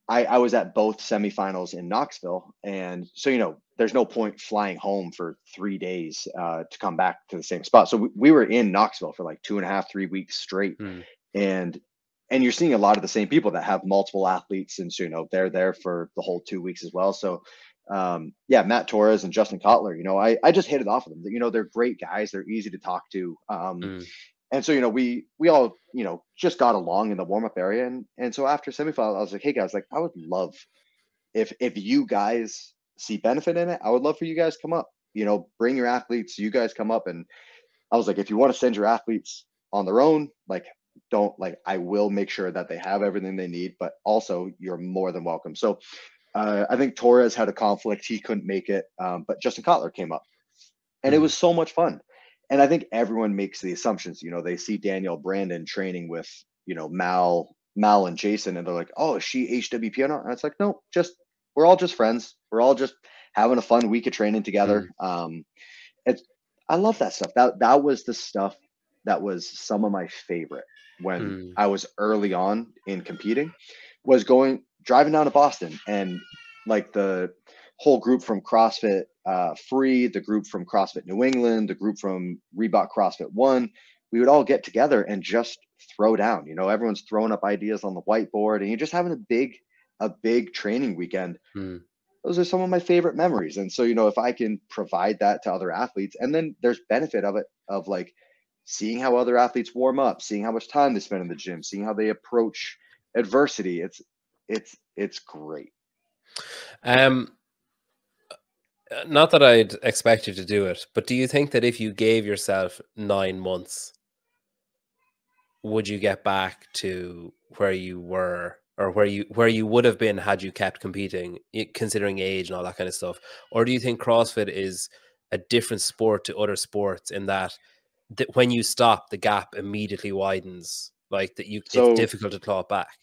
I was at both semifinals in Knoxville. And so, there's no point flying home for 3 days to come back to the same spot. So we were in Knoxville for like 2.5, 3 weeks straight. And you're seeing a lot of the same people that have multiple athletes. And so, they're there for the whole 2 weeks as well. So Matt Torres and Justin Kotler, I just hit it off with them. They're great guys. They're easy to talk to. And so, we all, just got along in the warm-up area. And so after semifinal, I was like, hey guys, like, I would love, if you guys see benefit in it, I would love for you guys to come up, bring your athletes, you guys come up. And I was like, if you want to send your athletes on their own, like, I will make sure that they have everything they need, but also you're more than welcome. So I think Torres had a conflict. He couldn't make it. But Justin Kotler came up, and it was so much fun. And I think everyone makes the assumptions, they see Danielle Brandon training with, Mal and Jason, and they're like, oh, is she HWP or not? And it's like, no, we're all just friends. We're all just having a fun week of training together. I love that stuff. That was the stuff that was some of my favorite when I was early on in competing, was driving down to Boston, and like the whole group from CrossFit Free, the group from CrossFit New England, the group from Reebok CrossFit One, we would all get together and just throw down. Everyone's throwing up ideas on the whiteboard, and you're just having a big training weekend. Those are some of my favorite memories. And so, if I can provide that to other athletes, and then there's benefit of it, of like seeing how other athletes warm up, seeing how much time they spend in the gym, seeing how they approach adversity. It's great. Not that I'd expect you to do it, but do you think that if you gave yourself 9 months would you get back to where you were, or where you would have been had you kept competing, considering age and all that kind of stuff? Or do you think CrossFit is a different sport to other sports in that when you stop, the gap immediately widens, like that it's So difficult to claw it back?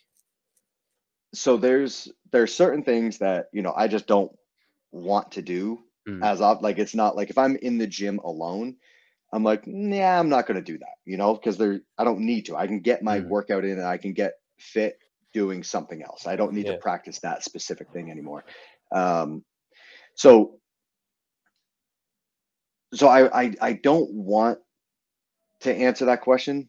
so there's certain things that, you know, I just don't want to do Mm, as of like, it's not like if I'm in the gym alone, I'm like, yeah, I'm not going to do that, you know, because I don't need to. I can get my mm, workout in and I can get fit doing something else. I don't need to yeah. practice that specific thing anymore. Um, so I don't want to answer that question.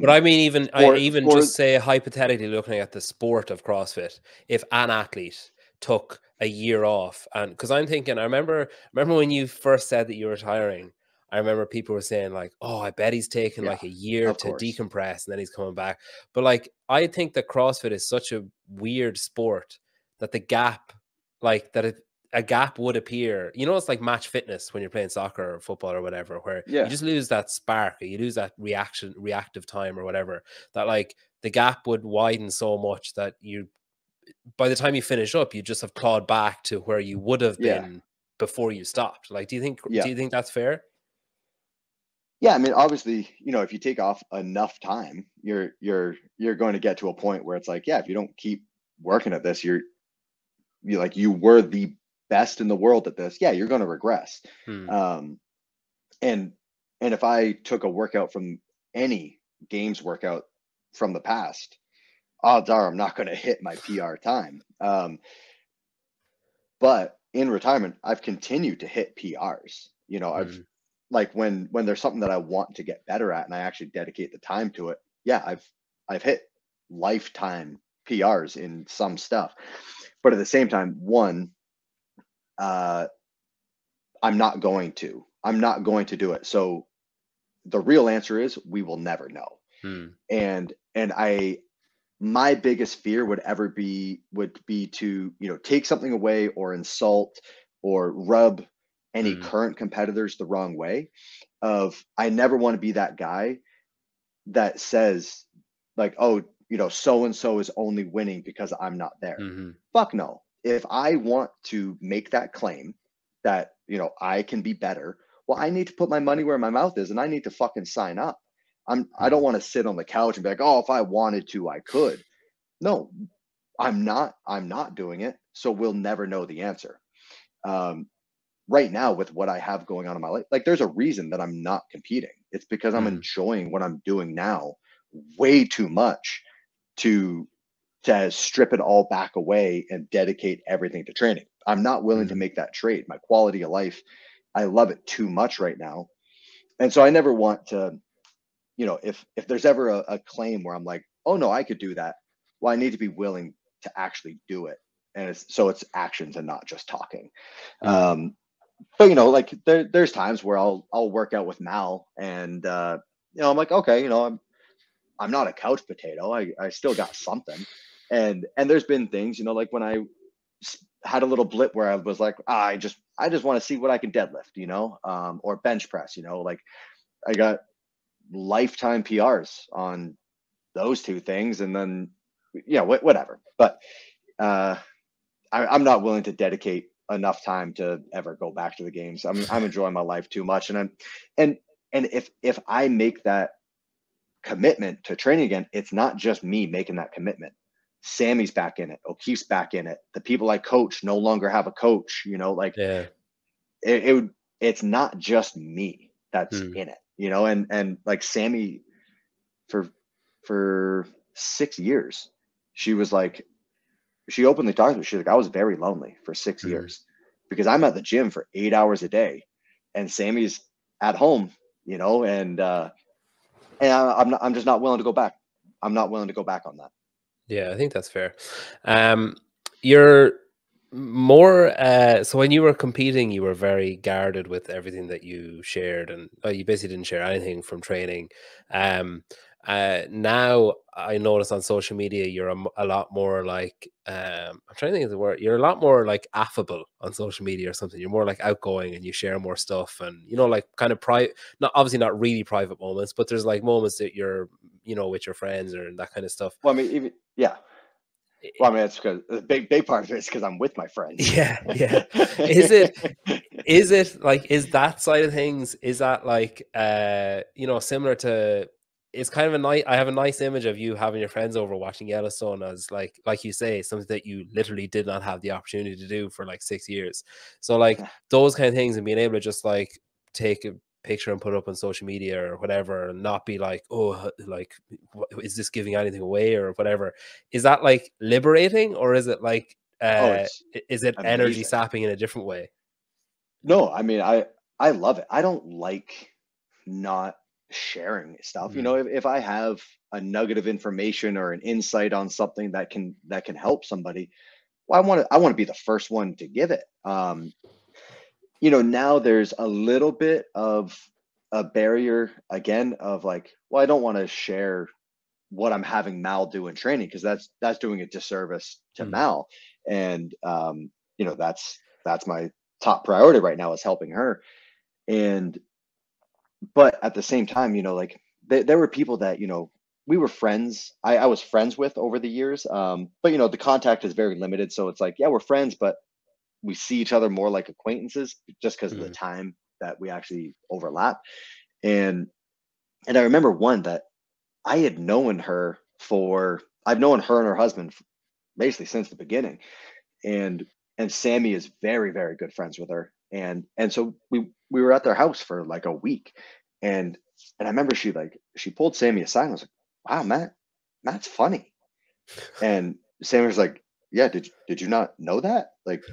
But I mean, even even For just say hypothetically looking at the sport of CrossFit, if an athlete took a year off, and because I'm thinking, I remember when you first said that you were retiring, I remember people were saying like, "Oh, I bet he's taking yeah, like a year of to course, decompress and then he's coming back." But like, I think that CrossFit is such a weird sport that the gap, like that it, a gap would appear. You know, it's like match fitness when you're playing soccer or football or whatever, where you yeah, just lose that spark, or you lose that reactive time or whatever. That like the gap would widen so much that you, by the time you finish up, you just have clawed back to where you would have yeah, been before you stopped. Like, do yeah. you think that's fair? Yeah, I mean, obviously, you know, if you take off enough time, you're going to get to a point where it's like, yeah, if you don't keep working at this, you like you were the best in the world at this. Yeah, you're going to regress. Hmm. Um, and and if I took a workout from any games workout from the past, odds are I'm not going to hit my PR time. But in retirement, I've continued to hit PRs. You know, I've Hmm. like when there's something that I want to get better at and I actually dedicate the time to it. Yeah, I've hit lifetime PRs in some stuff. But at the same time, one, uh, I'm not going to. I'm not going to do it. So the real answer is we will never know. Hmm. And I my biggest fear would be to, you know, take something away or insult or rub any Hmm. current competitors the wrong way. Of I never want to be that guy that says like, oh, you know, so and so is only winning because I'm not there. Hmm. Fuck no. If I want to make that claim that, you know, I can be better, well, I need to put my money where my mouth is and I need to fucking sign up. I Hmm. don't want to sit on the couch and be like, oh, if I wanted to, I could. No, I'm not doing it. So we'll never know the answer. Um, right now with what I have going on in my life, like there's a reason that I'm not competing. It's because I'm Hmm. enjoying what I'm doing now way too much to strip it all back away and dedicate everything to training. I'm not willing to Hmm. make that trade. My quality of life, I love it too much right now. And so I never want to, you know, if there's ever a claim where I'm like, oh no, I could do that. Well, I need to be willing to actually do it. And it's actions and not just talking. Hmm. Um, but you know, like there's times where I'll work out with Mal and you know, I'm like, okay, you know, I'm not a couch potato. I still got something. And there's been things, you know, like when I had a little blip where I was like, I just want to see what I can deadlift, you know, or bench press, you know, like I got lifetime PRs on those two things, and then you know whatever. But uh, I'm not willing to dedicate enough time to ever go back to the games. I'm enjoying my life too much, and and if I make that commitment to training again, it's not just me making that commitment. Sammy's back in it. O'Keefe's back in it. The people I coach no longer have a coach. You know, like Yeah. it would. It's not just me that's Hmm. in it. You know, and like Sammy for for 6 years, she was like, she openly talked to me. She's like, I was very lonely for six Hmm. years because I'm at the gym for 8 hours a day, and Sammy's at home, you know, and I'm just not willing to go back. I'm not willing to go back on that. Yeah, I think that's fair. Um, you're more so when you were competing, you were very guarded with everything that you shared, and you basically didn't share anything from training. Um, now I notice on social media you're a lot more like I'm trying to think of the word. You're a lot more like affable on social media or something. You're more like outgoing and you share more stuff, and you know, like kind of private. Not obviously not really private moments, but there's like moments that you're you know, with your friends or that kind of stuff. Well, I mean, even yeah. Well, I mean, it's because the big part of it is because I'm with my friends. Yeah, yeah. Is it like, is that side of things, is that like you know, similar to, it's kind of a nice, I have a nice image of you having your friends over watching Yellowstone as like you say, something that you literally did not have the opportunity to do for like 6 years. So like those kind of things, and being able to just like take a picture and put it up on social media or whatever, and not be like, oh, like, is this giving anything away or whatever? Is that like liberating, or is it like Oh, it's is it energy amazing. sapping in a different way? No, I mean, I love it. I don't like not sharing stuff. You know, Mm, if I have a nugget of information or an insight on something that can help somebody, well, I want to be the first one to give it. You know, now there's a little bit of a barrier again of like, well, I don't want to share what I'm having Mal do in training because that's doing a disservice to mm, Mal, and you know, that's my top priority right now is helping her. And but at the same time, you know, like there were people that, you know, we were friends. I was friends with over the years, but you know, the contact is very limited. So it's like, yeah, we're friends, but we see each other more like acquaintances just because of the mm, time that we actually overlap. And and I remember one that I had known her for I've known her and her husband basically since the beginning. And Sammy is very, very good friends with her. And so we were at their house for like a week. And I remember she pulled Sammy aside and was like, wow, Matt's funny. And Sammy was like, yeah, did you not know that? Like,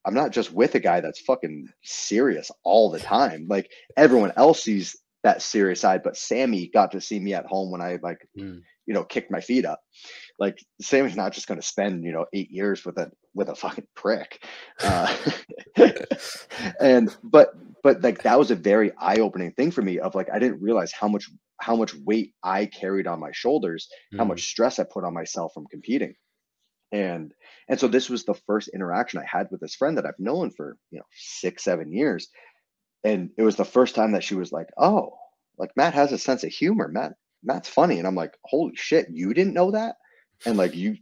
I'm not just with a guy that's fucking serious all the time. Like everyone else sees that serious side, but Sammy got to see me at home when I like, mm. you know, kicked my feet up. Like Sammy's not just going to spend, you know, 8 years with a fucking prick. Uh, and but like that was a very eye-opening thing for me of like I didn't realize how much weight I carried on my shoulders, how Mm, much stress I put on myself from competing. And so this was the first interaction I had with this friend that I've known for, you know, 6 7 years. And it was the first time that she was like, oh, like Matt has a sense of humor. Matt's funny. And I'm like, holy shit, you didn't know that? And like you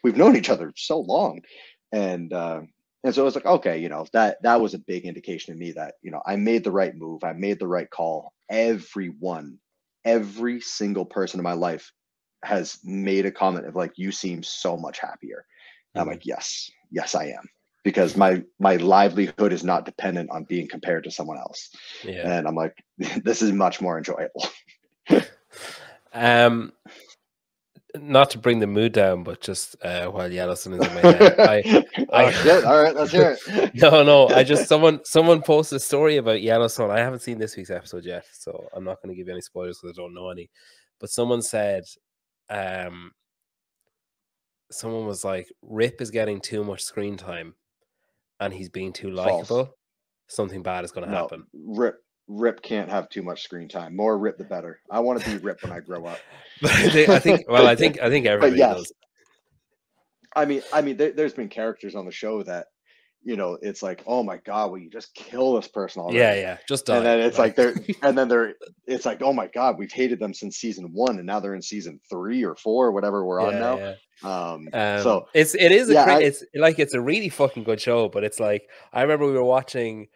we've known each other so long. And so it was like, okay, you know, that was a big indication to me that, you know, I made the right move. I made the right call. Every single person in my life has made a comment of like, you seem so much happier. And I'm mm. like, yes, I am. Because my livelihood is not dependent on being compared to someone else. Yeah. And I'm like, this is much more enjoyable. Um, not to bring the mood down, but just while Yellowstone is in my head, Oh shit! All right, let's hear it. no, I just, someone posted a story about Yellowstone. I haven't seen this week's episode yet, so I'm not going to give you any spoilers because I don't know any. But someone said, um, someone was like, Rip is getting too much screen time, and he's being too False. likable. Something bad is going to No, happen. Rip can't have too much screen time. More Rip, the better. I want to be Rip when I grow up. But I think, well, I think But everybody yes, does. there's been characters on the show that, you know, it's like, oh my god, will you just kill this person Yeah, already? yeah, just And die. then it's Like, like it's like, oh my god, we've hated them since season 1, and now they're in season 3 or 4 or whatever we're on yeah, now. yeah. So It is a yeah, great, it's like, it's a really fucking good show, but it's like, I remember we were watching,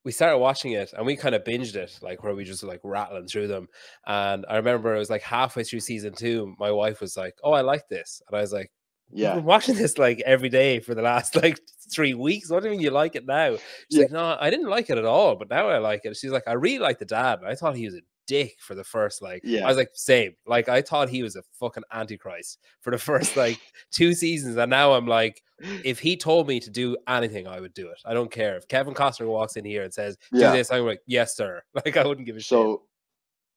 we started watching it and we kind of binged it, like where we just like rattling through them. And I remember it was like halfway through season 2, my wife was like, oh, I like this. And I was like, we've yeah, been watching this like every day for the last like 3 weeks. What do you mean you like it now? She's yeah, like, no, I didn't like it at all, but now I like it. She's like, I really like the dad. And I thought he was a dick for the first, like, I yeah, was like, same. Like, I thought he was a fucking antichrist for the first like 2 seasons. And now I'm like, if he told me to do anything, I would do it. I don't care. If Kevin Costner walks in here and says, do yeah. this, I'm like, yes, sir. Like, I wouldn't give a shit.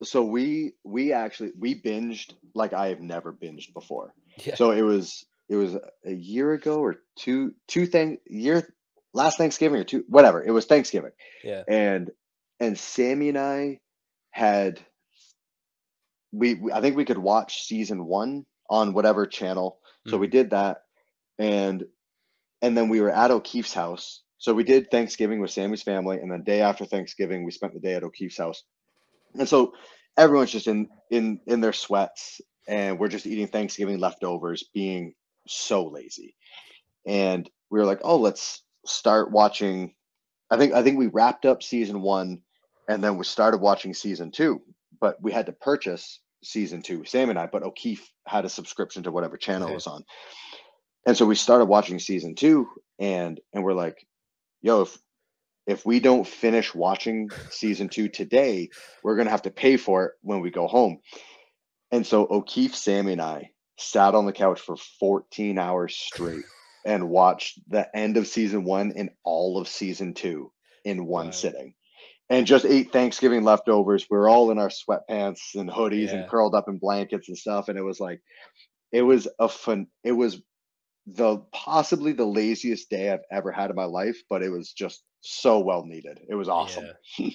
So we binged like I have never binged before. Yeah. So it was a year ago or two thing year last Thanksgiving or two, whatever. It was Thanksgiving. Yeah. And Sammy and I had I think we could watch season 1 on whatever channel. So we Mm. did that. And then we were at O'Keefe's house. So we did Thanksgiving with Sammy's family, and then day after Thanksgiving we spent the day at O'Keefe's house. And so everyone's just in their sweats, and we're just eating Thanksgiving leftovers, being so lazy. And we were like, oh, let's start watching. I think we wrapped up season 1, and then we started watching season 2. But we had to purchase season 2, Sam and I. But O'Keefe had a subscription to whatever channel it was on, and so we started watching season 2, and we're like, yo, if we don't finish watching season 2 today, we're gonna have to pay for it when we go home. And so O'Keefe, Sammy, and I sat on the couch for 14 hours straight and watched the end of season 1 and all of season 2 in one sitting, and just ate Thanksgiving leftovers. We're all in our sweatpants and hoodies and curled up in blankets and stuff. And it was like, it was possibly the laziest day I've ever had in my life, but it was just so well needed. It was awesome. Yeah.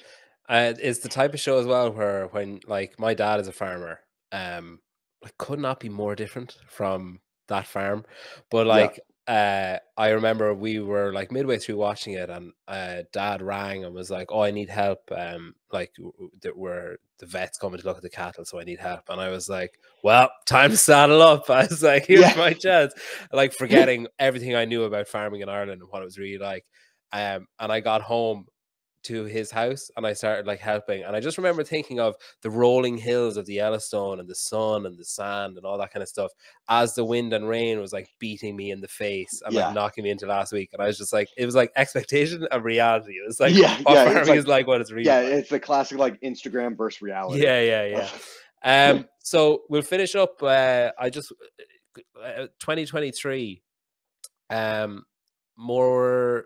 It's the type of show as well where, when like my dad is a farmer, like could not be more different from that farm. But like I remember we were like midway through watching it, and dad rang and was like, oh, I need help, like the vet's coming to look at the cattle, so I need help. And I was like, well, time to saddle up. I was like, here's my chance, like forgetting everything I knew about farming in Ireland and what it was really like. And I got home to his house and I started like helping, and I just remember thinking of the rolling hills of the Yellowstone and the sun and the sand and all that kind of stuff as the wind and rain was like beating me in the face and like knocking me into last week. And I was just like, it was like expectation and reality. It was like what farming is like, what it's really like. It's the classic like Instagram versus reality. So we'll finish up. I just 2023 more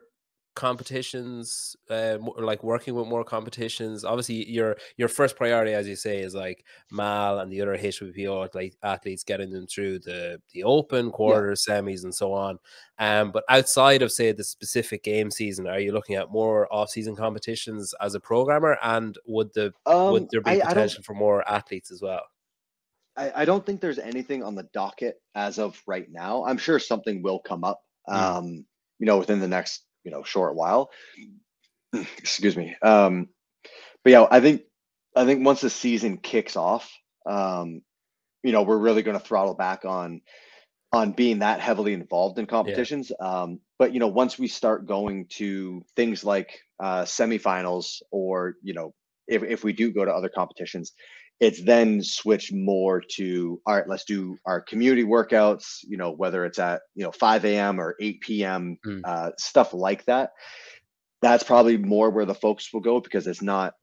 competitions, like working with more competitions. Obviously your first priority, as you say, is like Mal and the other HWPO athletes, getting them through the open, quarters, semis and so on. But outside of, say, the specific game season, are you looking at more off-season competitions as a programmer, and would there be potential for more athletes as well? I don't think there's anything on the docket as of right now. I'm sure something will come up within the next short while. Excuse me. But yeah, I think once the season kicks off, we're really going to throttle back on being that heavily involved in competitions. But once we start going to things like semifinals, or if we do go to other competitions, it's then switched more to, all right, let's do our community workouts, whether it's at 5 a.m. or 8 p.m. Stuff like that. That's probably more where the focus will go, because it's not,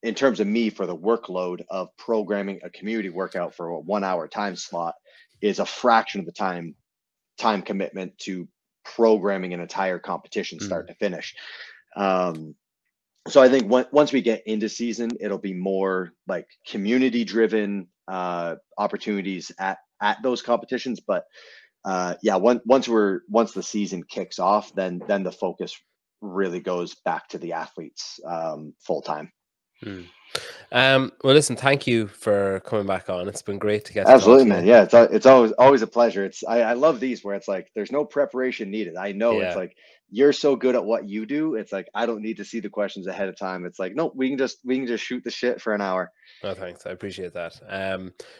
in terms of me, for the workload of programming a community workout for a 1 hour time slot is a fraction of the time commitment to programming an entire competition start to finish. So I think once we get into season, it'll be more like community driven opportunities at those competitions. But once the season kicks off, then the focus really goes back to the athletes full time. Well, listen, thank you for coming back on. It's been great to get absolutely to man. Yeah, it's always a pleasure. I love these where it's like there's no preparation needed. I know it's like, you're so good at what you do. It's like, I don't need to see the questions ahead of time. It's like, no, we can just shoot the shit for an hour. Oh, thanks. I appreciate that.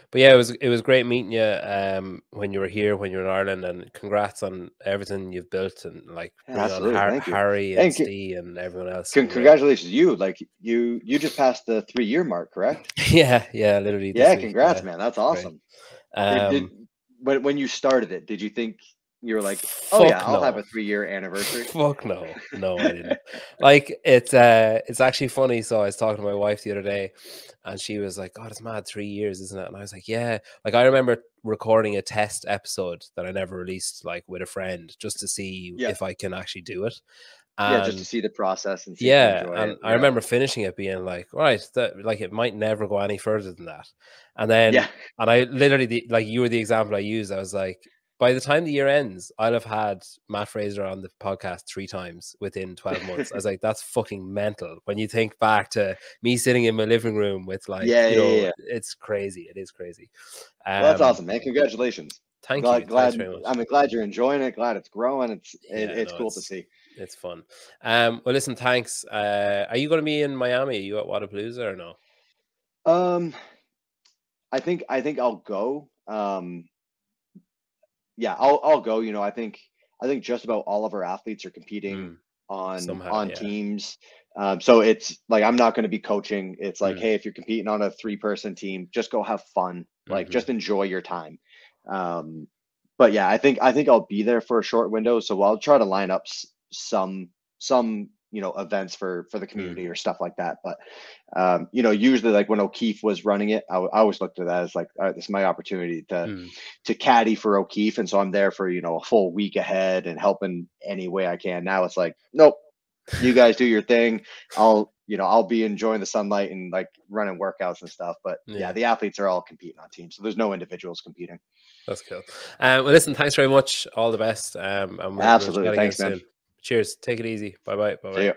But yeah, it was great meeting you when you were here, when you were in Ireland, and congrats on everything you've built, and like bringing on Harry and Steve and everyone else. Congratulations. You just passed the 3-year mark, correct? Yeah, literally. Yeah, congrats, man. That's awesome. When you started it, did you think you were like, oh yeah, I'll have a 3-year anniversary? Fuck no, I didn't. Like it's actually funny. So I was talking to my wife the other day, and she was like, "God, it's mad, 3 years, isn't it?" And I was like, "Yeah." Like I remember recording a test episode that I never released, like with a friend, just to see if I can actually do it. And, just to see the process and see if you enjoy it. I remember finishing it being like, right, that like it might never go any further than that. And then and I literally, like you were the example I used. I was like, by the time the year ends, I'll have had Matt Fraser on the podcast 3 times within 12 months. I was like, that's fucking mental. When you think back to me sitting in my living room with like, it's crazy. It is crazy. Well, that's awesome, man. Congratulations. Thank you. Glad, very much. I'm glad you're enjoying it. Glad it's growing. It's cool to see. It's fun. Well, listen, thanks. Are you going to be in Miami? Are you at Wadapalooza or no? I think I'll go. Yeah, I'll go. You know, I think just about all of our athletes are competing Somehow, on yeah. teams. So it's like I'm not going to be coaching. It's like, hey, if you're competing on a 3-person team, just go have fun. Like just enjoy your time. But yeah, I think I'll be there for a short window. So I'll try to line up some you know, events for the community or stuff like that. But you know, usually like when O'Keefe was running it, I always looked at that as like, all right, this is my opportunity to caddy for O'Keefe, and so I'm there for, you know, a full week ahead and helping any way I can. Now it's like, nope, you guys do your thing. I'll be enjoying the sunlight and like running workouts and stuff. But yeah, the athletes are all competing on teams, so there's no individuals competing. That's cool. Well, listen, thanks very much. All the best. And we'll Absolutely. chat again Thanks, man. soon. Cheers. Take it easy. Bye bye. Bye bye. See ya.